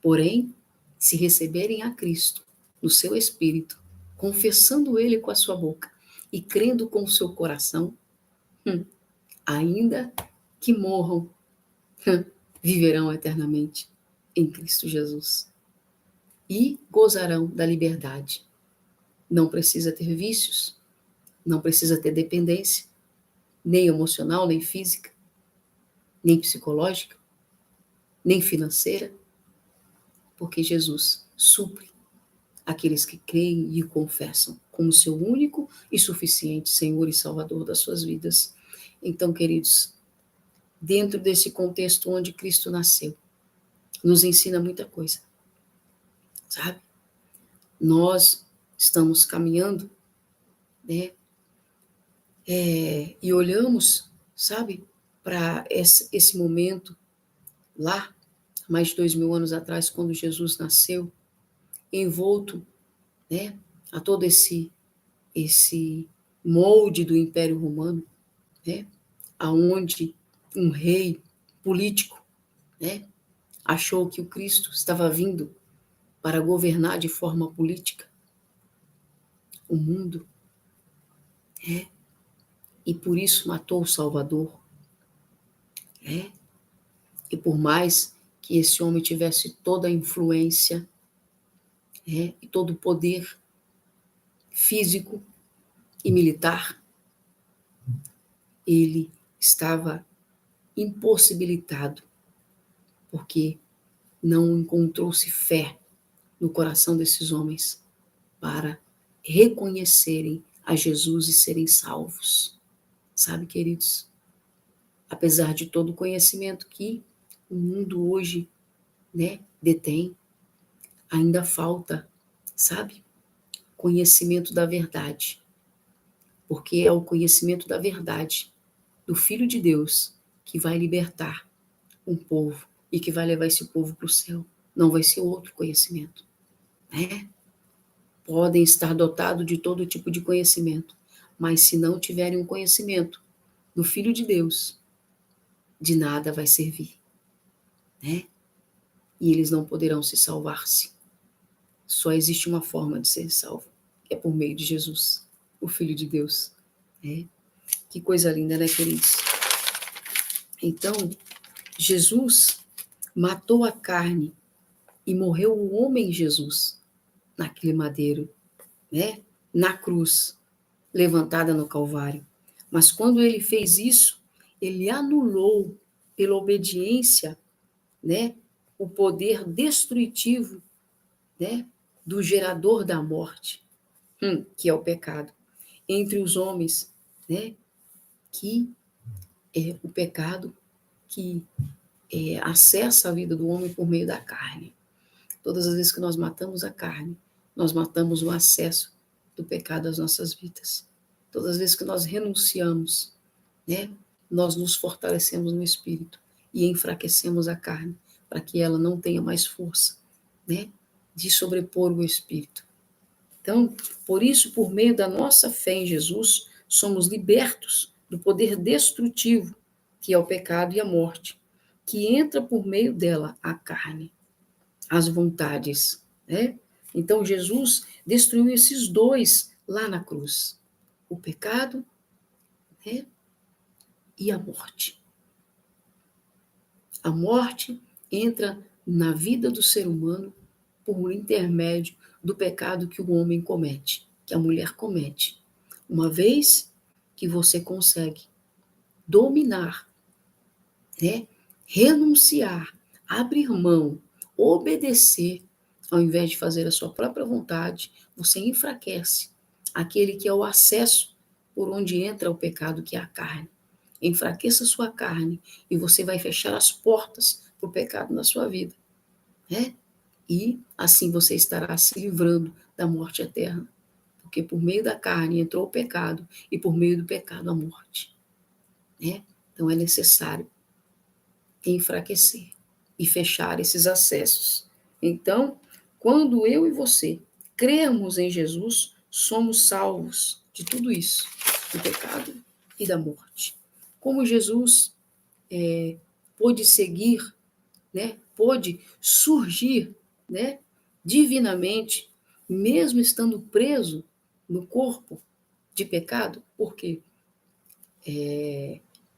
Porém, se receberem a Cristo no seu espírito, confessando ele com a sua boca e crendo com o seu coração, ainda que morram, viverão eternamente em Cristo Jesus e gozarão da liberdade. Não precisa ter vícios, não precisa ter dependência, nem emocional, nem física, nem psicológica, nem financeira, porque Jesus supre aqueles que creem e o confessam como seu único e suficiente Senhor e Salvador das suas vidas. Então, queridos, dentro desse contexto onde Cristo nasceu, nos ensina muita coisa, sabe? Nós estamos caminhando, né? E olhamos, sabe, para esse momento lá, mais de 2000 anos atrás, quando Jesus nasceu, envolto, né, a todo esse molde do Império Romano, né, aonde um rei político, né, achou que o Cristo estava vindo para governar de forma política o mundo, e por isso matou o Salvador, e por mais que esse homem tivesse toda a influência, e todo o poder físico e militar, ele estava impossibilitado, porque não encontrou-se fé no coração desses homens para reconhecerem a Jesus e serem salvos. Sabe, queridos, apesar de todo o conhecimento que o mundo hoje, né, detém, ainda falta, sabe, conhecimento da verdade, porque é o conhecimento da verdade do Filho de Deus que vai libertar um povo e que vai levar esse povo para o céu. Não vai ser outro conhecimento, né? Podem estar dotados de todo tipo de conhecimento, mas se não tiverem um conhecimento do Filho de Deus, de nada vai servir, né? E eles não poderão se salvar-se. Só existe uma forma de ser salvo, que é por meio de Jesus, o Filho de Deus, né? Que coisa linda, né, queridos? Então, Jesus matou a carne e morreu o homem Jesus naquele madeiro, né? Na cruz, levantada no Calvário. Mas quando ele fez isso, ele anulou pela obediência, né, o poder destrutivo, né, do gerador da morte, que é o pecado, entre os homens, né, que é o pecado que acessa a vida do homem por meio da carne. Todas as vezes que nós matamos a carne, nós matamos o acesso do pecado às nossas vidas. Todas as vezes que nós renunciamos, né, nós nos fortalecemos no espírito e enfraquecemos a carne, para que ela não tenha mais força, né, de sobrepor o espírito. Então, por isso, por meio da nossa fé em Jesus, somos libertos do poder destrutivo, que é o pecado e a morte, que entra por meio dela a carne, as vontades, né? Então, Jesus destruiu esses dois lá na cruz, o pecado, né, e a morte. A morte entra na vida do ser humano por intermédio do pecado que o homem comete, que a mulher comete. Uma vez que você consegue dominar, né, renunciar, abrir mão, obedecer, ao invés de fazer a sua própria vontade, você enfraquece aquele que é o acesso por onde entra o pecado, que é a carne. Enfraqueça a sua carne e você vai fechar as portas para o pecado na sua vida, né? E assim você estará se livrando da morte eterna, porque por meio da carne entrou o pecado e por meio do pecado a morte, né? Então é necessário enfraquecer e fechar esses acessos. Então, quando eu e você crermos em Jesus, somos salvos de tudo isso, do pecado e da morte. Como Jesus pôde seguir, né, pôde surgir, né, divinamente, mesmo estando preso no corpo de pecado, porque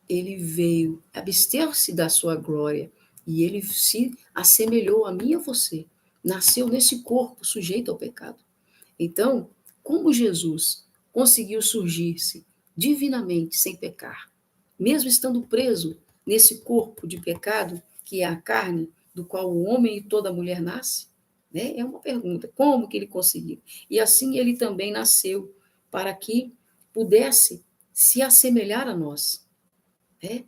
ele veio abster-se da sua glória e ele se assemelhou a mim e a você. Nasceu nesse corpo sujeito ao pecado. Então, como Jesus conseguiu surgir-se divinamente sem pecar, mesmo estando preso nesse corpo de pecado, que é a carne, do qual o homem e toda mulher nasce? Né? É uma pergunta, como que ele conseguiu? E assim ele também nasceu, para que pudesse se assemelhar a nós. Né?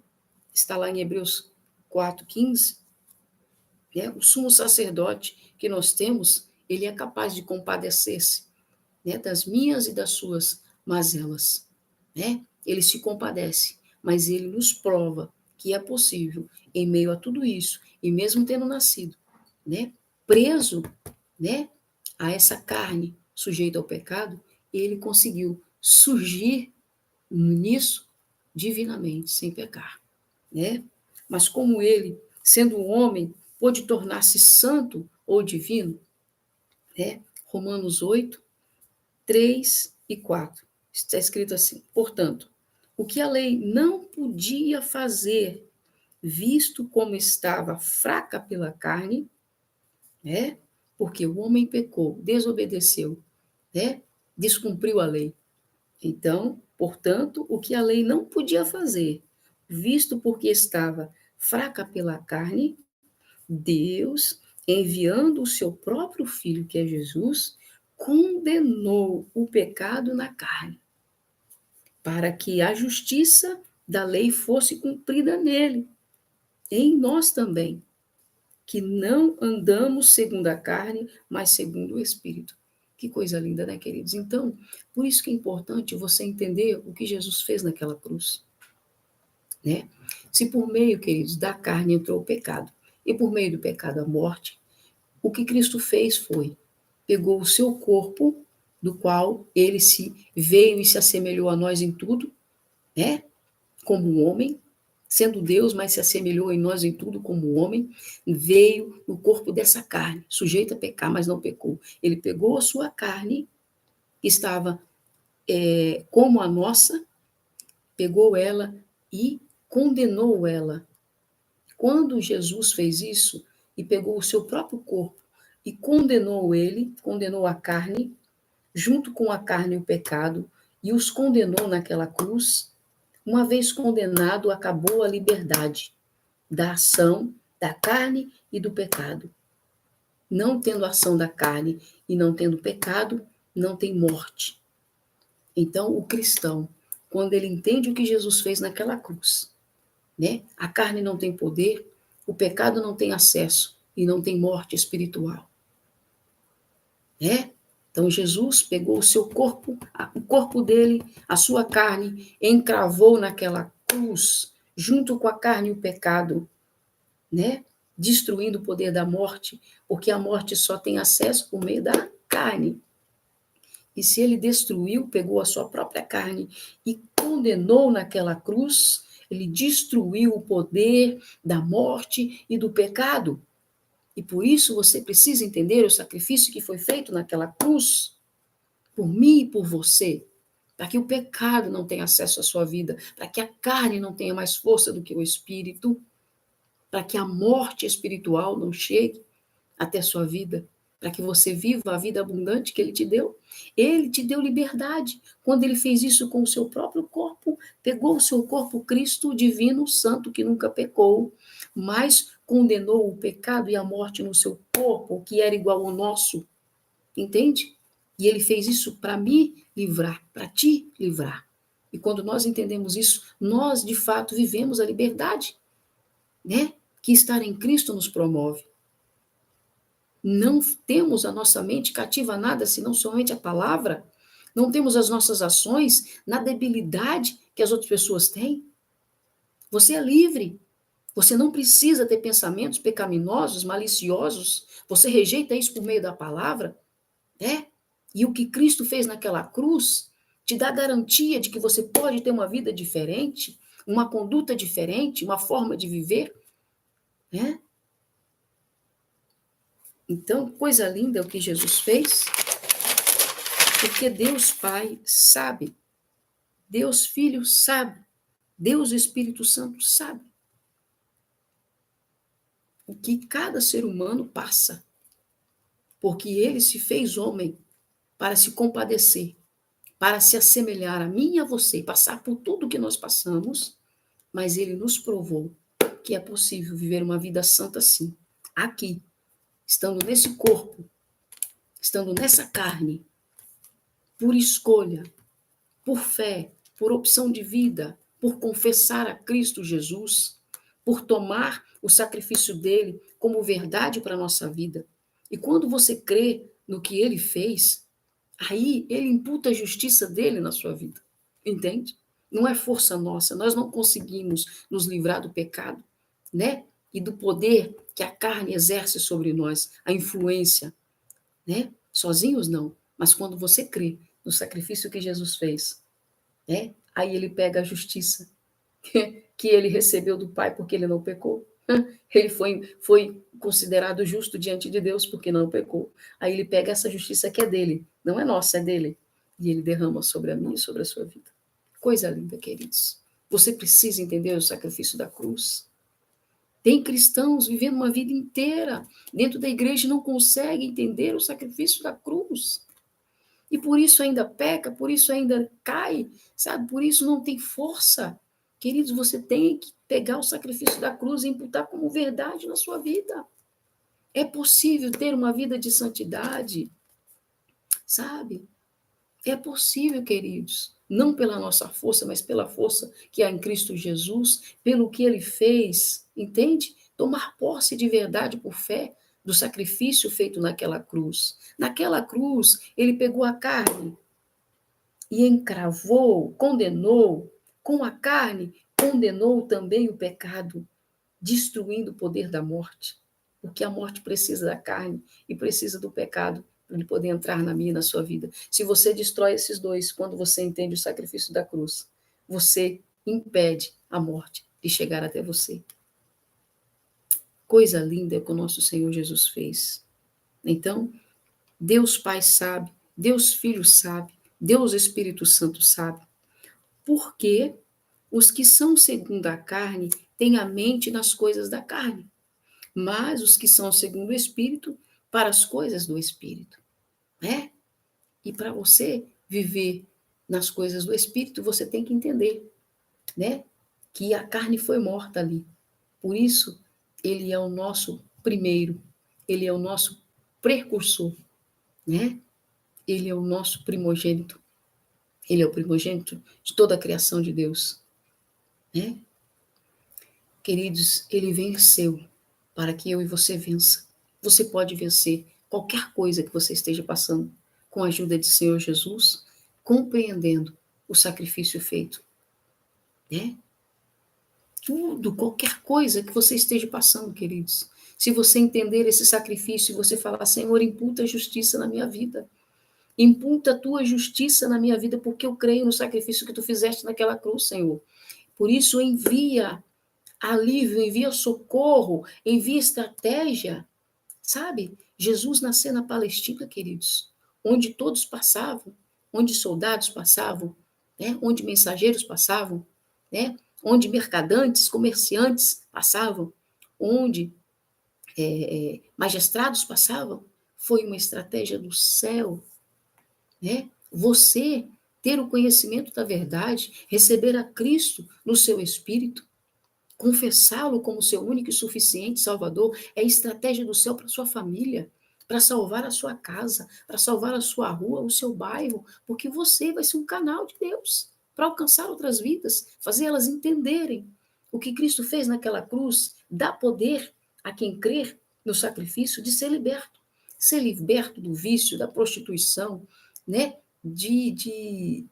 Está lá em Hebreus 4:15, né? O sumo sacerdote que nós temos, ele é capaz de compadecer-se, né, das minhas e das suas mazelas, né? Ele se compadece, mas ele nos prova que é possível, em meio a tudo isso, e mesmo tendo nascido, né, preso, né, a essa carne sujeita ao pecado, ele conseguiu surgir nisso divinamente, sem pecar, né? Mas como ele, sendo um homem, pôde tornar-se santo ou divino, né? Romanos 8, 3 e 4. Está escrito assim: portanto, o que a lei não podia fazer, visto como estava fraca pela carne, né? Porque o homem pecou, desobedeceu, né? Descumpriu a lei. Então, portanto, o que a lei não podia fazer, visto porque estava fraca pela carne, Deus, enviando o seu próprio filho, que é Jesus, condenou o pecado na carne, para que a justiça da lei fosse cumprida nele, em nós também, que não andamos segundo a carne, mas segundo o Espírito. Que coisa linda, né, queridos? Então, por isso que é importante você entender o que Jesus fez naquela cruz, né? Se por meio, queridos, da carne entrou o pecado, e por meio do pecado a morte, o que Cristo fez foi, pegou o seu corpo, do qual ele se veio e se assemelhou a nós em tudo, né? Como um homem, sendo Deus, mas se assemelhou em nós em tudo como homem, veio no corpo dessa carne, sujeito a pecar, mas não pecou. Ele pegou a sua carne, que estava como a nossa, pegou ela e condenou ela. Quando Jesus fez isso e pegou o seu próprio corpo e condenou ele, condenou a carne, junto com a carne o pecado, e os condenou naquela cruz, uma vez condenado, acabou a liberdade da ação da carne e do pecado. Não tendo ação da carne e não tendo pecado, não tem morte. Então, o cristão, quando ele entende o que Jesus fez naquela cruz, né? A carne não tem poder, o pecado não tem acesso e não tem morte espiritual, né? Então Jesus pegou o seu corpo, o corpo dele, a sua carne, encravou naquela cruz, junto com a carne e o pecado, né? Destruindo o poder da morte, porque a morte só tem acesso por meio da carne. E se ele destruiu, pegou a sua própria carne e condenou naquela cruz, ele destruiu o poder da morte e do pecado. E por isso você precisa entender o sacrifício que foi feito naquela cruz, por mim e por você, para que o pecado não tenha acesso à sua vida, para que a carne não tenha mais força do que o espírito, para que a morte espiritual não chegue até a sua vida, para que você viva a vida abundante que ele te deu. Ele te deu liberdade. Quando ele fez isso com o seu próprio corpo, pegou o seu corpo, Cristo divino, santo, que nunca pecou, mas condenou o pecado e a morte no seu corpo, que era igual ao nosso. Entende? E ele fez isso para me livrar, para te livrar. E quando nós entendemos isso, nós de fato vivemos a liberdade, né? Que estar em Cristo nos promove. Não temos a nossa mente cativa a nada, senão somente a palavra. Não temos as nossas ações na debilidade que as outras pessoas têm. Você é livre. Você não precisa ter pensamentos pecaminosos, maliciosos. Você rejeita isso por meio da palavra, né? E o que Cristo fez naquela cruz te dá garantia de que você pode ter uma vida diferente, uma conduta diferente, uma forma de viver, né? Então, coisa linda é o que Jesus fez, porque Deus Pai sabe, Deus Filho sabe, Deus Espírito Santo sabe o que cada ser humano passa, porque ele se fez homem para se compadecer, para se assemelhar a mim e a você, passar por tudo que nós passamos, mas ele nos provou que é possível viver uma vida santa assim, aqui, estando nesse corpo, estando nessa carne, por escolha, por fé, por opção de vida, por confessar a Cristo Jesus, por tomar o sacrifício dele como verdade para a nossa vida. E quando você crê no que ele fez, aí ele imputa a justiça dele na sua vida. Entende? Não é força nossa, nós não conseguimos nos livrar do pecado, né? E do poder que a carne exerce sobre nós, a influência, né? Sozinhos não, mas quando você crê no sacrifício que Jesus fez, né? Aí ele pega a justiça que ele recebeu do Pai porque ele não pecou. Ele foi considerado justo diante de Deus porque não pecou. Aí ele pega essa justiça que é dele, não é nossa, é dele. E ele derrama sobre a minha e sobre a sua vida. Coisa linda, queridos. Você precisa entender o sacrifício da cruz. Tem cristãos vivendo uma vida inteira dentro da igreja e não conseguem entender o sacrifício da cruz. E por isso ainda peca, por isso ainda cai, sabe? Por isso não tem força. Queridos, você tem que pegar o sacrifício da cruz e imputar como verdade na sua vida. É possível ter uma vida de santidade, sabe? É possível, queridos. Não pela nossa força, mas pela força que há em Cristo Jesus, pelo que ele fez, entende? Tomar posse de verdade por fé do sacrifício feito naquela cruz. Naquela cruz, ele pegou a carne e encravou, condenou, com a carne, condenou também o pecado, destruindo o poder da morte. Porque a morte precisa da carne e precisa do pecado para ele poder entrar na minha e na sua vida. Se você destrói esses dois, quando você entende o sacrifício da cruz, você impede a morte de chegar até você. Coisa linda que o nosso Senhor Jesus fez. Então, Deus Pai sabe, Deus Filho sabe, Deus Espírito Santo sabe. Porque os que são segundo a carne têm a mente nas coisas da carne, mas os que são segundo o Espírito, para as coisas do Espírito, né? E para você viver nas coisas do Espírito, você tem que entender, né? Que a carne foi morta ali. Por isso, ele é o nosso primeiro, ele é o nosso precursor, né? Ele é o nosso primogênito. Ele é o primogênito de toda a criação de Deus, né? Queridos, ele venceu para que eu e você vença. Você pode vencer qualquer coisa que você esteja passando com a ajuda de Senhor Jesus, compreendendo o sacrifício feito, né? Tudo, qualquer coisa que você esteja passando, queridos. Se você entender esse sacrifício e você falar, Senhor, imputa a justiça na minha vida. Imputa a tua justiça na minha vida, porque eu creio no sacrifício que tu fizeste naquela cruz, Senhor. Por isso, envia alívio, envia socorro, envia estratégia, sabe? Jesus nasceu na Palestina, queridos, onde todos passavam, onde soldados passavam, né? Onde mensageiros passavam, né? Onde mercadantes, comerciantes passavam, onde magistrados passavam. Foi uma estratégia do céu, né? Você ter o conhecimento da verdade, receber a Cristo no seu espírito, confessá-lo como seu único e suficiente Salvador, é estratégia do céu para sua família, para salvar a sua casa, para salvar a sua rua, o seu bairro, porque você vai ser um canal de Deus para alcançar outras vidas, fazer elas entenderem o que Cristo fez naquela cruz, dá poder a quem crer no sacrifício de ser liberto do vício, da prostituição, né? De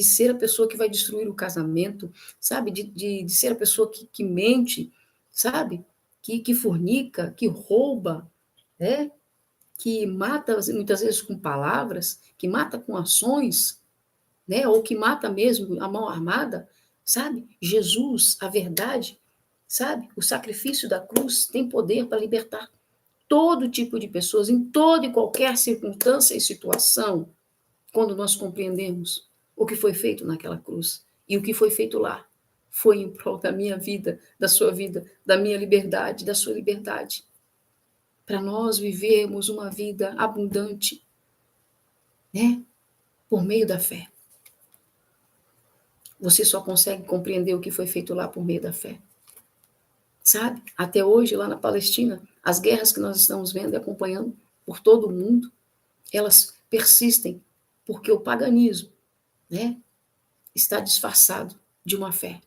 ser a pessoa que vai destruir o casamento, sabe? De ser a pessoa que mente, sabe? Que fornica, que rouba, né? que mata muitas vezes com palavras, que mata com ações, né? Ou que mata mesmo a mão armada, sabe? Jesus, a verdade, sabe? O sacrifício da cruz tem poder para libertar todo tipo de pessoas, em toda e qualquer circunstância e situação, quando nós compreendemos o que foi feito naquela cruz. E o que foi feito lá foi em prol da minha vida, da minha liberdade, da sua liberdade. Para nós vivermos uma vida abundante, né? Por meio da fé. Você só consegue compreender o que foi feito lá por meio da fé. Sabe? Até hoje, lá na Palestina, as guerras que nós estamos vendo e acompanhando por todo o mundo, elas persistem porque o paganismo, né, está disfarçado de uma fé.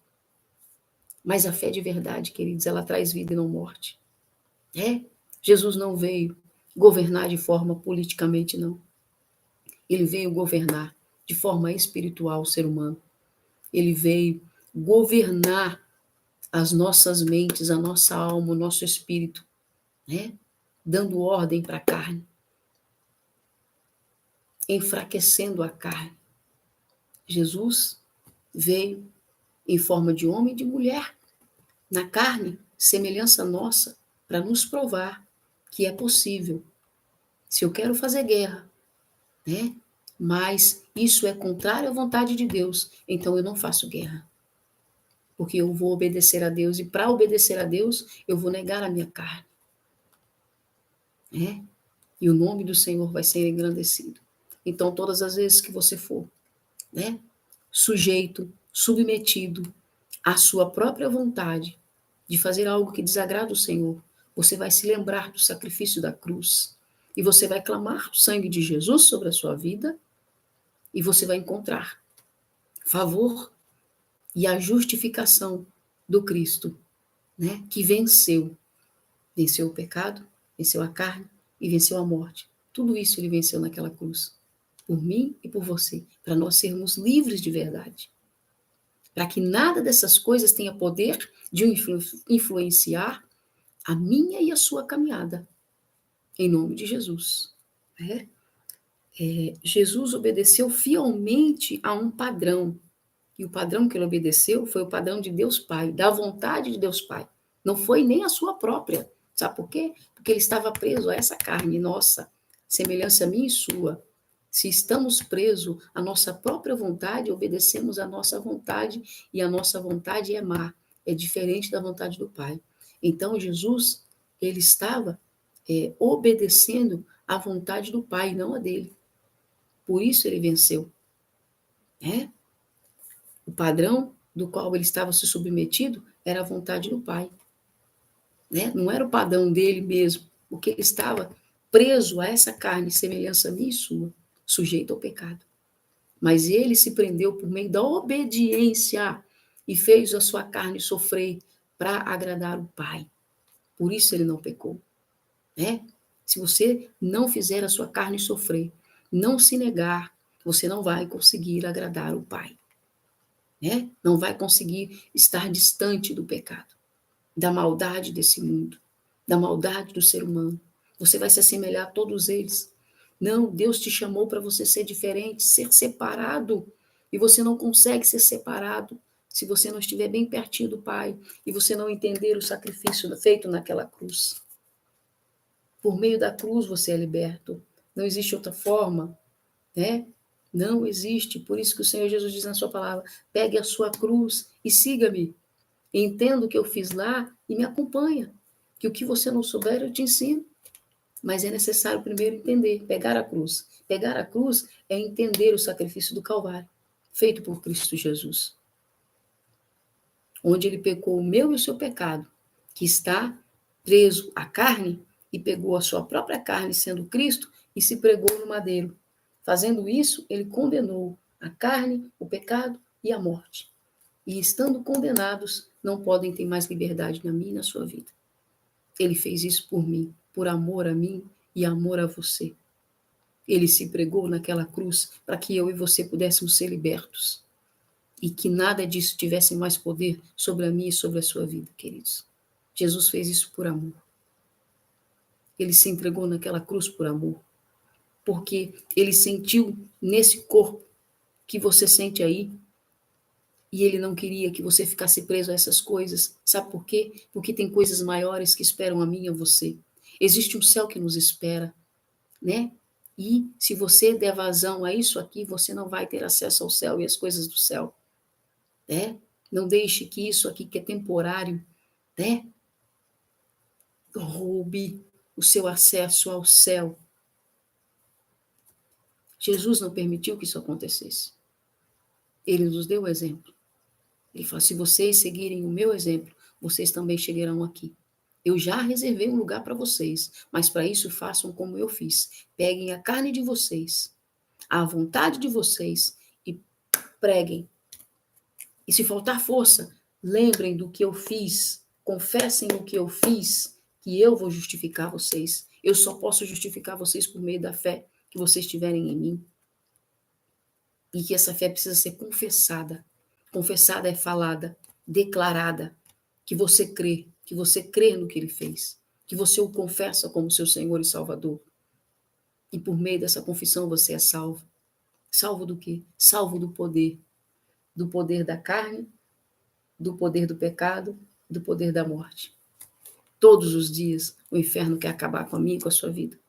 Mas a fé de verdade, queridos, ela traz vida e não morte. É? Jesus não veio governar de forma politicamente, não. Ele veio governar de forma espiritual o ser humano. Ele veio governar as nossas mentes, a nossa alma, o nosso espírito, né? Dando ordem para a carne, enfraquecendo a carne. Jesus veio em forma de homem e de mulher, na carne, semelhança nossa, para nos provar que é possível. Se eu quero fazer guerra, né? Mas isso é contrário à vontade de Deus, então eu não faço guerra. Porque eu vou obedecer a Deus, e para obedecer a Deus, eu vou negar a minha carne. Né? E o nome do Senhor vai ser engrandecido. Então, todas as vezes que você for, né, sujeito, submetido à sua própria vontade de fazer algo que desagrada o Senhor, você vai se lembrar do sacrifício da cruz e você vai clamar o sangue de Jesus sobre a sua vida e você vai encontrar favor e a justificação do Cristo, né, que venceu o pecado, venceu a carne e venceu a morte. Tudo isso ele venceu naquela cruz. Por mim e por você. Para nós sermos livres de verdade. Para que nada dessas coisas tenha poder de influenciar a minha e a sua caminhada. Em nome de Jesus. Jesus obedeceu fielmente a um padrão. E o padrão que ele obedeceu foi o padrão de Deus Pai, da vontade de Deus Pai. Não foi nem a sua própria. Sabe por quê? Porque ele estava preso a essa carne nossa, semelhança minha e sua. Se estamos presos à nossa própria vontade, obedecemos à nossa vontade, e a nossa vontade é má, é diferente da vontade do Pai. Então, Jesus, ele estava obedecendo à vontade do Pai, não a dele. Por isso ele venceu. Né? O padrão do qual ele estava se submetido era a vontade do Pai. Né? Não era o padrão dele mesmo, porque ele estava preso a essa carne, semelhança minha e sua, sujeito ao pecado. Mas ele se prendeu por meio da obediência e fez a sua carne sofrer para agradar o Pai. Por isso ele não pecou. Né? Se você não fizer a sua carne sofrer, não se negar, você não vai conseguir agradar o Pai. Né? Não vai conseguir estar distante do pecado, da maldade desse mundo, da maldade do ser humano. Você vai se assemelhar a todos eles. Não, Deus te chamou para você ser diferente, ser separado. E você não consegue ser separado se você não estiver bem pertinho do Pai e você não entender o sacrifício feito naquela cruz. Por meio da cruz você é liberto. Não existe outra forma, né? Não existe. Por isso que o Senhor Jesus diz na sua palavra: pegue a sua cruz e siga-me. Entenda o que eu fiz lá e me acompanha. Que o que você não souber, eu te ensino. Mas é necessário primeiro entender, pegar a cruz. Pegar a cruz é entender o sacrifício do Calvário, feito por Cristo Jesus. Onde ele pecou o meu e o seu pecado, que está preso à carne, e pegou a sua própria carne, sendo Cristo, e se pregou no madeiro. Fazendo isso, ele condenou a carne, o pecado e a morte. E estando condenados, não podem ter mais liberdade na minha e na sua vida. Ele fez isso por mim, por amor a mim e amor a você. Ele se pregou naquela cruz para que eu e você pudéssemos ser libertos. E que nada disso tivesse mais poder sobre a minha e sobre a sua vida, queridos. Jesus fez isso por amor. Ele se entregou naquela cruz por amor, porque ele sentiu nesse corpo que você sente aí, e ele não queria que você ficasse preso a essas coisas. Sabe por quê? Porque tem coisas maiores que esperam a mim e a você. Existe um céu que nos espera, né? E se você der vazão a isso aqui, você não vai ter acesso ao céu e às coisas do céu, né? Não deixe que isso aqui que é temporário, né, roube o seu acesso ao céu. Jesus não permitiu que isso acontecesse. Ele nos deu o exemplo. Ele falou: se vocês seguirem o meu exemplo, vocês também chegarão aqui. Eu já reservei um lugar para vocês, mas para isso façam como eu fiz. Peguem a carne de vocês, a vontade de vocês e preguem. E se faltar força, lembrem do que eu fiz, confessem o que eu fiz, que eu vou justificar vocês. Eu só posso justificar vocês por meio da fé que vocês tiverem em mim. E que essa fé precisa ser confessada. Confessada é falada, declarada, que você crê no que ele fez, que você o confessa como seu Senhor e Salvador. E por meio dessa confissão você é salvo. Salvo do quê? Salvo do poder. Do poder da carne, do poder do pecado, do poder da morte. Todos os dias o inferno quer acabar com a minha e com a sua vida.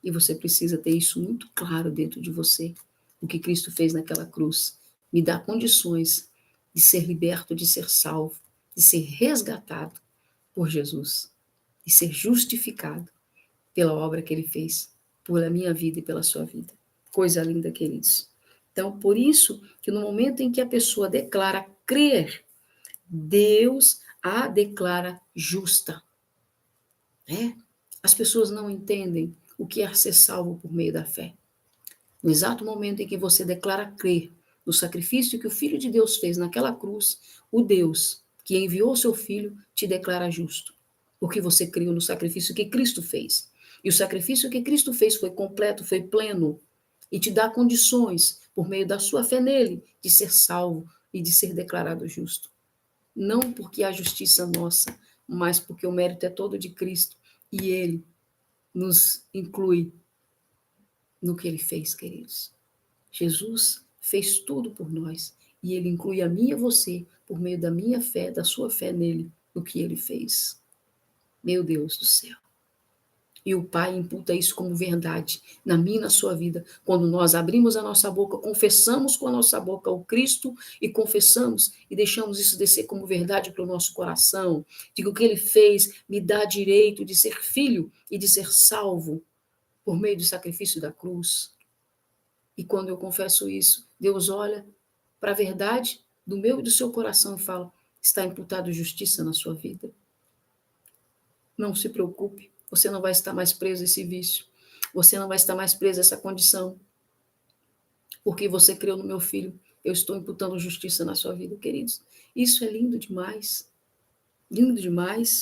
E você precisa ter isso muito claro dentro de você. O que Cristo fez naquela cruz me dá condições de ser liberto, de ser salvo, de ser resgatado por Jesus, de ser justificado pela obra que ele fez, pela minha vida e pela sua vida. Coisa linda, queridos. Então, por isso que no momento em que a pessoa declara crer, Deus a declara justa. Né? As pessoas não entendem o que é ser salvo por meio da fé. No exato momento em que você declara crer no sacrifício que o Filho de Deus fez naquela cruz, o Deus que enviou seu Filho te declara justo, porque você creu no sacrifício que Cristo fez. E o sacrifício que Cristo fez foi completo, foi pleno, e te dá condições, por meio da sua fé nele, de ser salvo e de ser declarado justo. Não porque a justiça nossa, mas porque o mérito é todo de Cristo, e ele nos inclui no que ele fez, queridos. Jesus fez tudo por nós e ele inclui a mim e a você por meio da minha fé, da sua fé nele, no que ele fez. Meu Deus do céu. E o Pai imputa isso como verdade na minha e na sua vida. Quando nós abrimos a nossa boca, confessamos com a nossa boca o Cristo e confessamos e deixamos isso descer como verdade para o nosso coração. Digo, o que ele fez me dá direito de ser filho e de ser salvo por meio do sacrifício da cruz. E quando eu confesso isso, Deus olha para a verdade do meu e do seu coração e fala: está imputado justiça na sua vida. Não se preocupe, você não vai estar mais preso a esse vício. Você não vai estar mais preso a essa condição. Porque você creu no meu filho, eu estou imputando justiça na sua vida, queridos. Isso é lindo demais,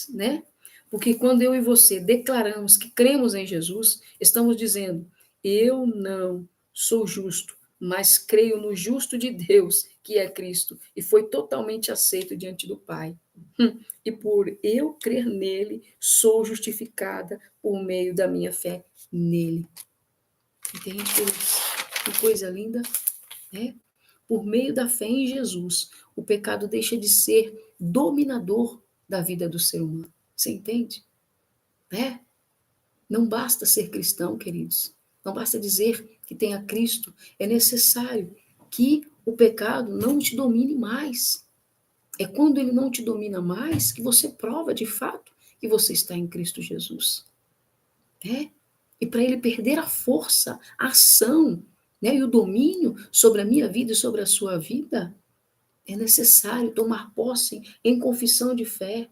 né? Porque quando eu e você declaramos que cremos em Jesus, estamos dizendo: eu não sou justo, mas creio no justo de Deus, que é Cristo, e foi totalmente aceito diante do Pai. E por eu crer nele, sou justificada por meio da minha fé nele. Entende, queridos? Que coisa linda, né? Por meio da fé em Jesus, o pecado deixa de ser dominador da vida do ser humano. Você entende? Né? Não basta ser cristão, queridos. Não basta dizer que tem a Cristo. É necessário que o pecado não te domine mais. É quando ele não te domina mais que você prova de fato que você está em Cristo Jesus. Né? E para ele perder a força, a ação, né, e o domínio sobre a minha vida e sobre a sua vida, é necessário tomar posse em confissão de fé,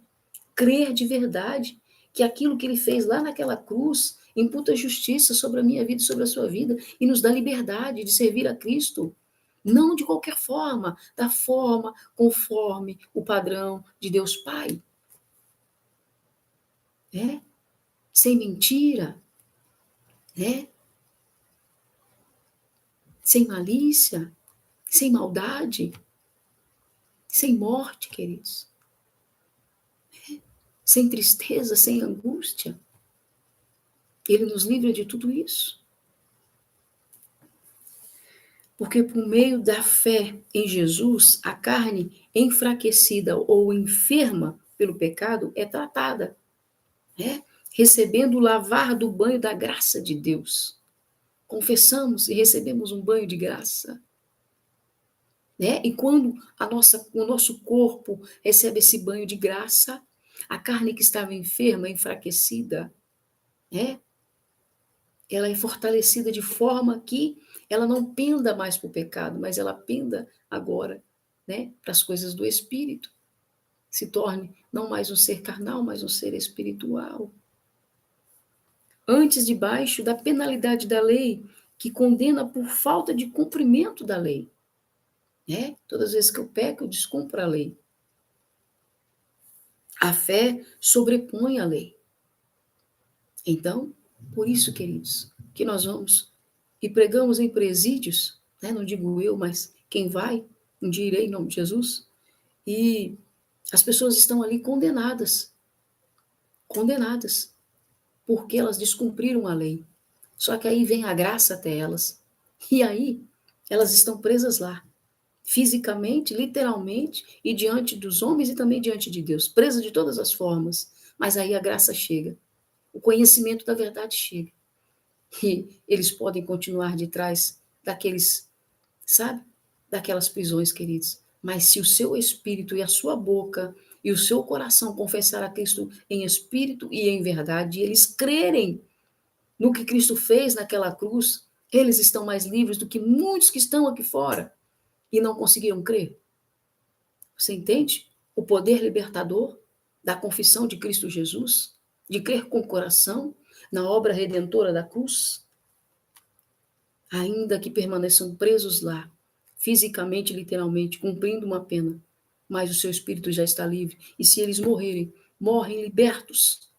crer de verdade que aquilo que ele fez lá naquela cruz imputa justiça sobre a minha vida e sobre a sua vida e nos dá liberdade de servir a Cristo. Não de qualquer forma, da forma conforme o padrão de Deus Pai. Né? Sem mentira, né? Sem malícia, sem maldade, sem morte, queridos. Sem tristeza, sem angústia. Ele nos livra de tudo isso. Porque por meio da fé em Jesus, a carne enfraquecida ou enferma pelo pecado é tratada, né? Recebendo o lavar do banho da graça de Deus. Confessamos e recebemos um banho de graça. Né? E quando o nosso corpo recebe esse banho de graça, a carne que estava enferma, enfraquecida, né? Ela é fortalecida de forma que ela não penda mais para o pecado, mas ela penda agora, né, para as coisas do Espírito. Se torne não mais um ser carnal, mas um ser espiritual. Antes debaixo da penalidade da lei, que condena por falta de cumprimento da lei. Né? Todas as vezes que eu peco, eu descumpro a lei. A fé sobrepõe a lei. Então, por isso, queridos, que nós vamos e pregamos em presídios, né? Não digo eu, mas quem vai, um dia irei em nome de Jesus, e as pessoas estão ali condenadas, porque elas descumpriram a lei. Só que aí vem a graça até elas, e aí elas estão presas lá, fisicamente, literalmente, e diante dos homens e também diante de Deus, presas de todas as formas, mas aí a graça chega, o conhecimento da verdade chega, e eles podem continuar de trás daqueles, sabe? Daquelas prisões, queridos. Mas se o seu espírito e a sua boca e o seu coração confessar a Cristo em espírito e em verdade, e eles crerem no que Cristo fez naquela cruz, eles estão mais livres do que muitos que estão aqui fora e não conseguiram crer. Você entende? O poder libertador da confissão de Cristo Jesus, de crer com o coração na obra redentora da cruz, ainda que permaneçam presos lá, fisicamente, literalmente, cumprindo uma pena, mas o seu espírito já está livre. E se eles morrerem, morrem libertos.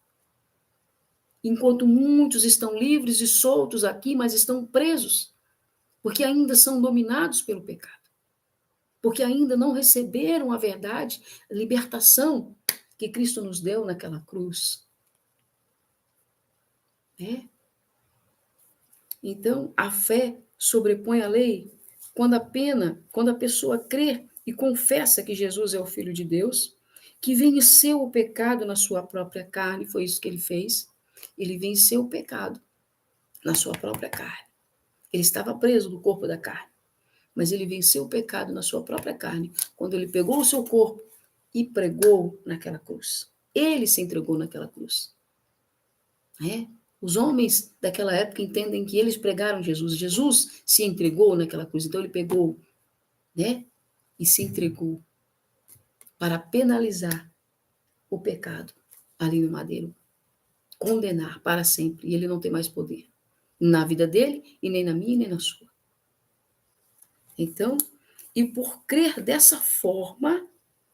Enquanto muitos estão livres e soltos aqui, mas estão presos, porque ainda são dominados pelo pecado. Porque ainda não receberam a verdade, a libertação que Cristo nos deu naquela cruz. É? Então, a fé sobrepõe a lei quando a pessoa crê e confessa que Jesus é o Filho de Deus, que venceu o pecado na sua própria carne, foi isso que ele fez. Ele venceu o pecado na sua própria carne. Ele estava preso no corpo da carne, mas ele venceu o pecado na sua própria carne, quando ele pegou o seu corpo e pregou naquela cruz. Ele se entregou naquela cruz. É? Os homens daquela época entendem que eles pregaram Jesus. Jesus se entregou naquela cruz. Então ele pegou, né? E se entregou para penalizar o pecado ali no madeiro. Condenar para sempre. E ele não tem mais poder. Na vida dele, e nem na minha, nem na sua. Então, e por crer dessa forma,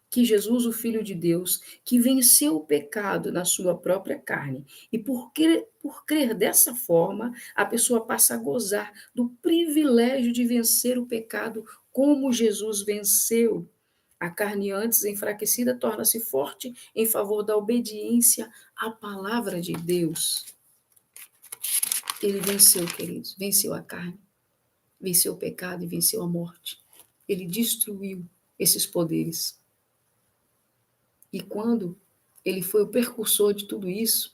que Jesus, o Filho de Deus, que venceu o pecado na sua própria carne, e por crer dessa forma, a pessoa passa a gozar do privilégio de vencer o pecado como Jesus venceu. A carne antes enfraquecida torna-se forte em favor da obediência à palavra de Deus. Ele venceu, queridos, venceu a carne, venceu o pecado e venceu a morte. Ele destruiu esses poderes. E quando ele foi o precursor de tudo isso,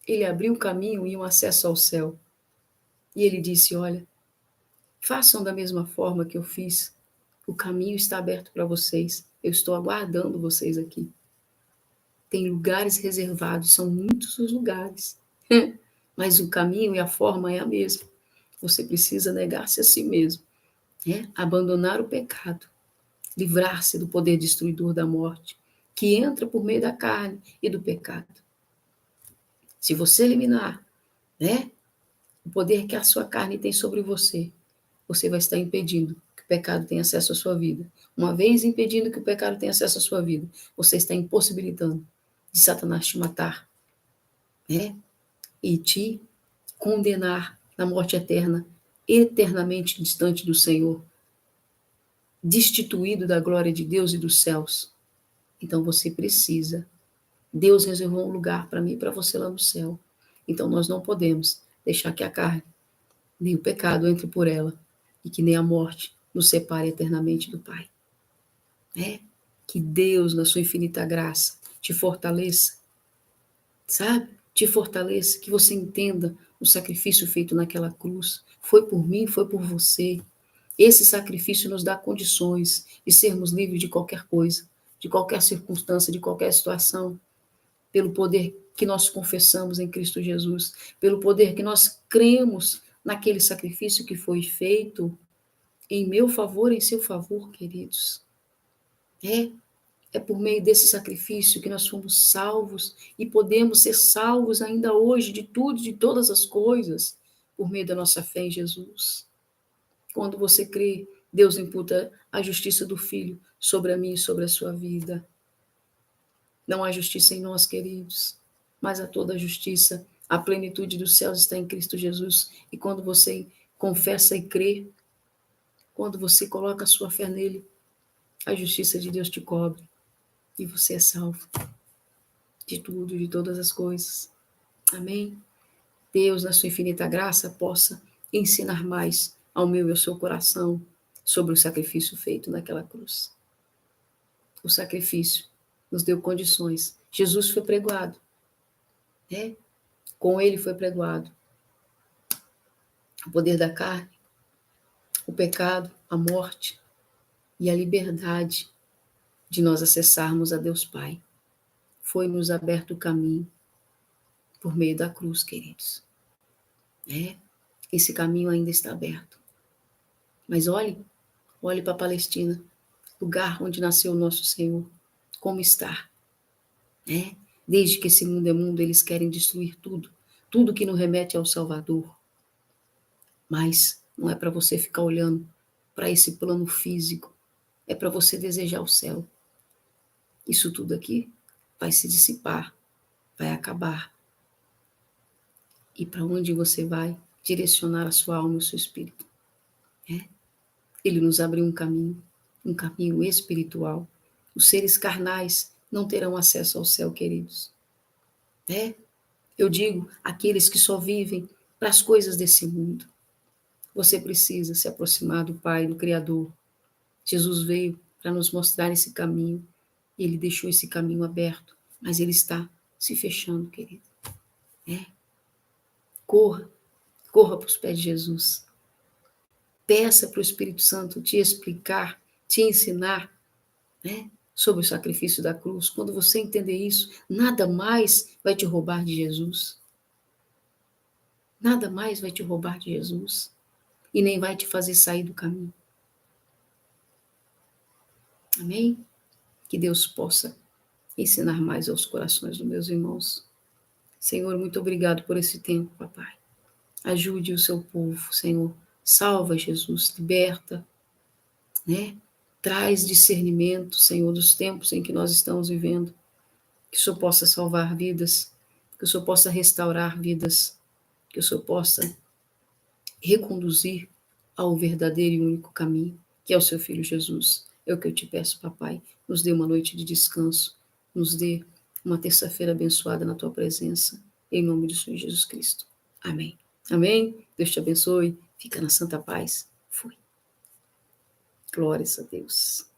ele abriu o caminho e um acesso ao céu. E ele disse: olha, façam da mesma forma que eu fiz. O caminho está aberto para vocês. Eu estou aguardando vocês aqui. Tem lugares reservados, são muitos os lugares. Mas o caminho e a forma é a mesma. Você precisa negar-se a si mesmo, né? Abandonar o pecado, livrar-se do poder destruidor da morte, que entra por meio da carne e do pecado. Se você eliminar, né, o poder que a sua carne tem sobre você, você vai estar impedindo que o pecado tenha acesso à sua vida. Uma vez impedindo que o pecado tenha acesso à sua vida, você está impossibilitando de Satanás te matar, né, e te condenar na morte eterna, eternamente distante do Senhor, destituído da glória de Deus e dos céus. Então você precisa. Deus reservou um lugar para mim e para você lá no céu. Então nós não podemos deixar que a carne, nem o pecado entre por ela, e que nem a morte nos separe eternamente do Pai. Que Deus, na sua infinita graça, te fortaleça, sabe? Te fortaleça, que você entenda o sacrifício feito naquela cruz. Foi por mim, foi por você. Esse sacrifício nos dá condições de sermos livres de qualquer coisa, de qualquer circunstância, de qualquer situação, pelo poder que nós confessamos em Cristo Jesus, pelo poder que nós cremos naquele sacrifício que foi feito em meu favor, em seu favor, queridos. É por meio desse sacrifício que nós fomos salvos e podemos ser salvos ainda hoje de tudo, de todas as coisas, por meio da nossa fé em Jesus. Quando você crê, Deus imputa a justiça do Filho sobre a mim e sobre a sua vida. Não há justiça em nós, queridos, mas há toda a justiça. A plenitude dos céus está em Cristo Jesus. E quando você confessa e crê, quando você coloca a sua fé nele, a justiça de Deus te cobre e você é salvo de tudo, de todas as coisas. Amém? Deus, na sua infinita graça, possa ensinar mais ao meu e ao seu coração sobre o sacrifício feito naquela cruz. O sacrifício nos deu condições. Jesus foi pregoado, com ele foi pregoado o poder da carne, o pecado, a morte e a liberdade de nós acessarmos a Deus Pai. Foi-nos aberto o caminho por meio da cruz, queridos. Esse caminho ainda está aberto. Mas olhe para a Palestina, lugar onde nasceu o nosso Senhor, como está. Desde que esse mundo é mundo, eles querem destruir tudo, tudo que não remete ao Salvador. Mas não é para você ficar olhando para esse plano físico, é para você desejar o céu. Isso tudo aqui vai se dissipar, vai acabar. E para onde você vai direcionar a sua alma e o seu espírito? Ele nos abriu um caminho espiritual. Os seres carnais não terão acesso ao céu, queridos. Eu digo, aqueles que só vivem para as coisas desse mundo. Você precisa se aproximar do Pai, do Criador. Jesus veio para nos mostrar esse caminho. Ele deixou esse caminho aberto, mas ele está se fechando, querido. Corra para os pés de Jesus. Peça para o Espírito Santo te explicar, te ensinar, sobre o sacrifício da cruz. Quando você entender isso, nada mais vai te roubar de Jesus. Nada mais vai te roubar de Jesus. E nem vai te fazer sair do caminho. Amém? Que Deus possa ensinar mais aos corações dos meus irmãos. Senhor, muito obrigado por esse tempo, papai. Ajude o seu povo, Senhor. Salva, Jesus, liberta, Traz discernimento, Senhor, dos tempos em que nós estamos vivendo. Que o Senhor possa salvar vidas, que o Senhor possa restaurar vidas, que o Senhor possa reconduzir ao verdadeiro e único caminho, que é o seu Filho Jesus. É o que eu te peço, papai. Nos dê uma noite de descanso, nos dê uma terça-feira abençoada na tua presença, em nome do Senhor Jesus Cristo. Amém. Amém? Deus te abençoe. Fica na santa paz. Fui. Glórias a Deus.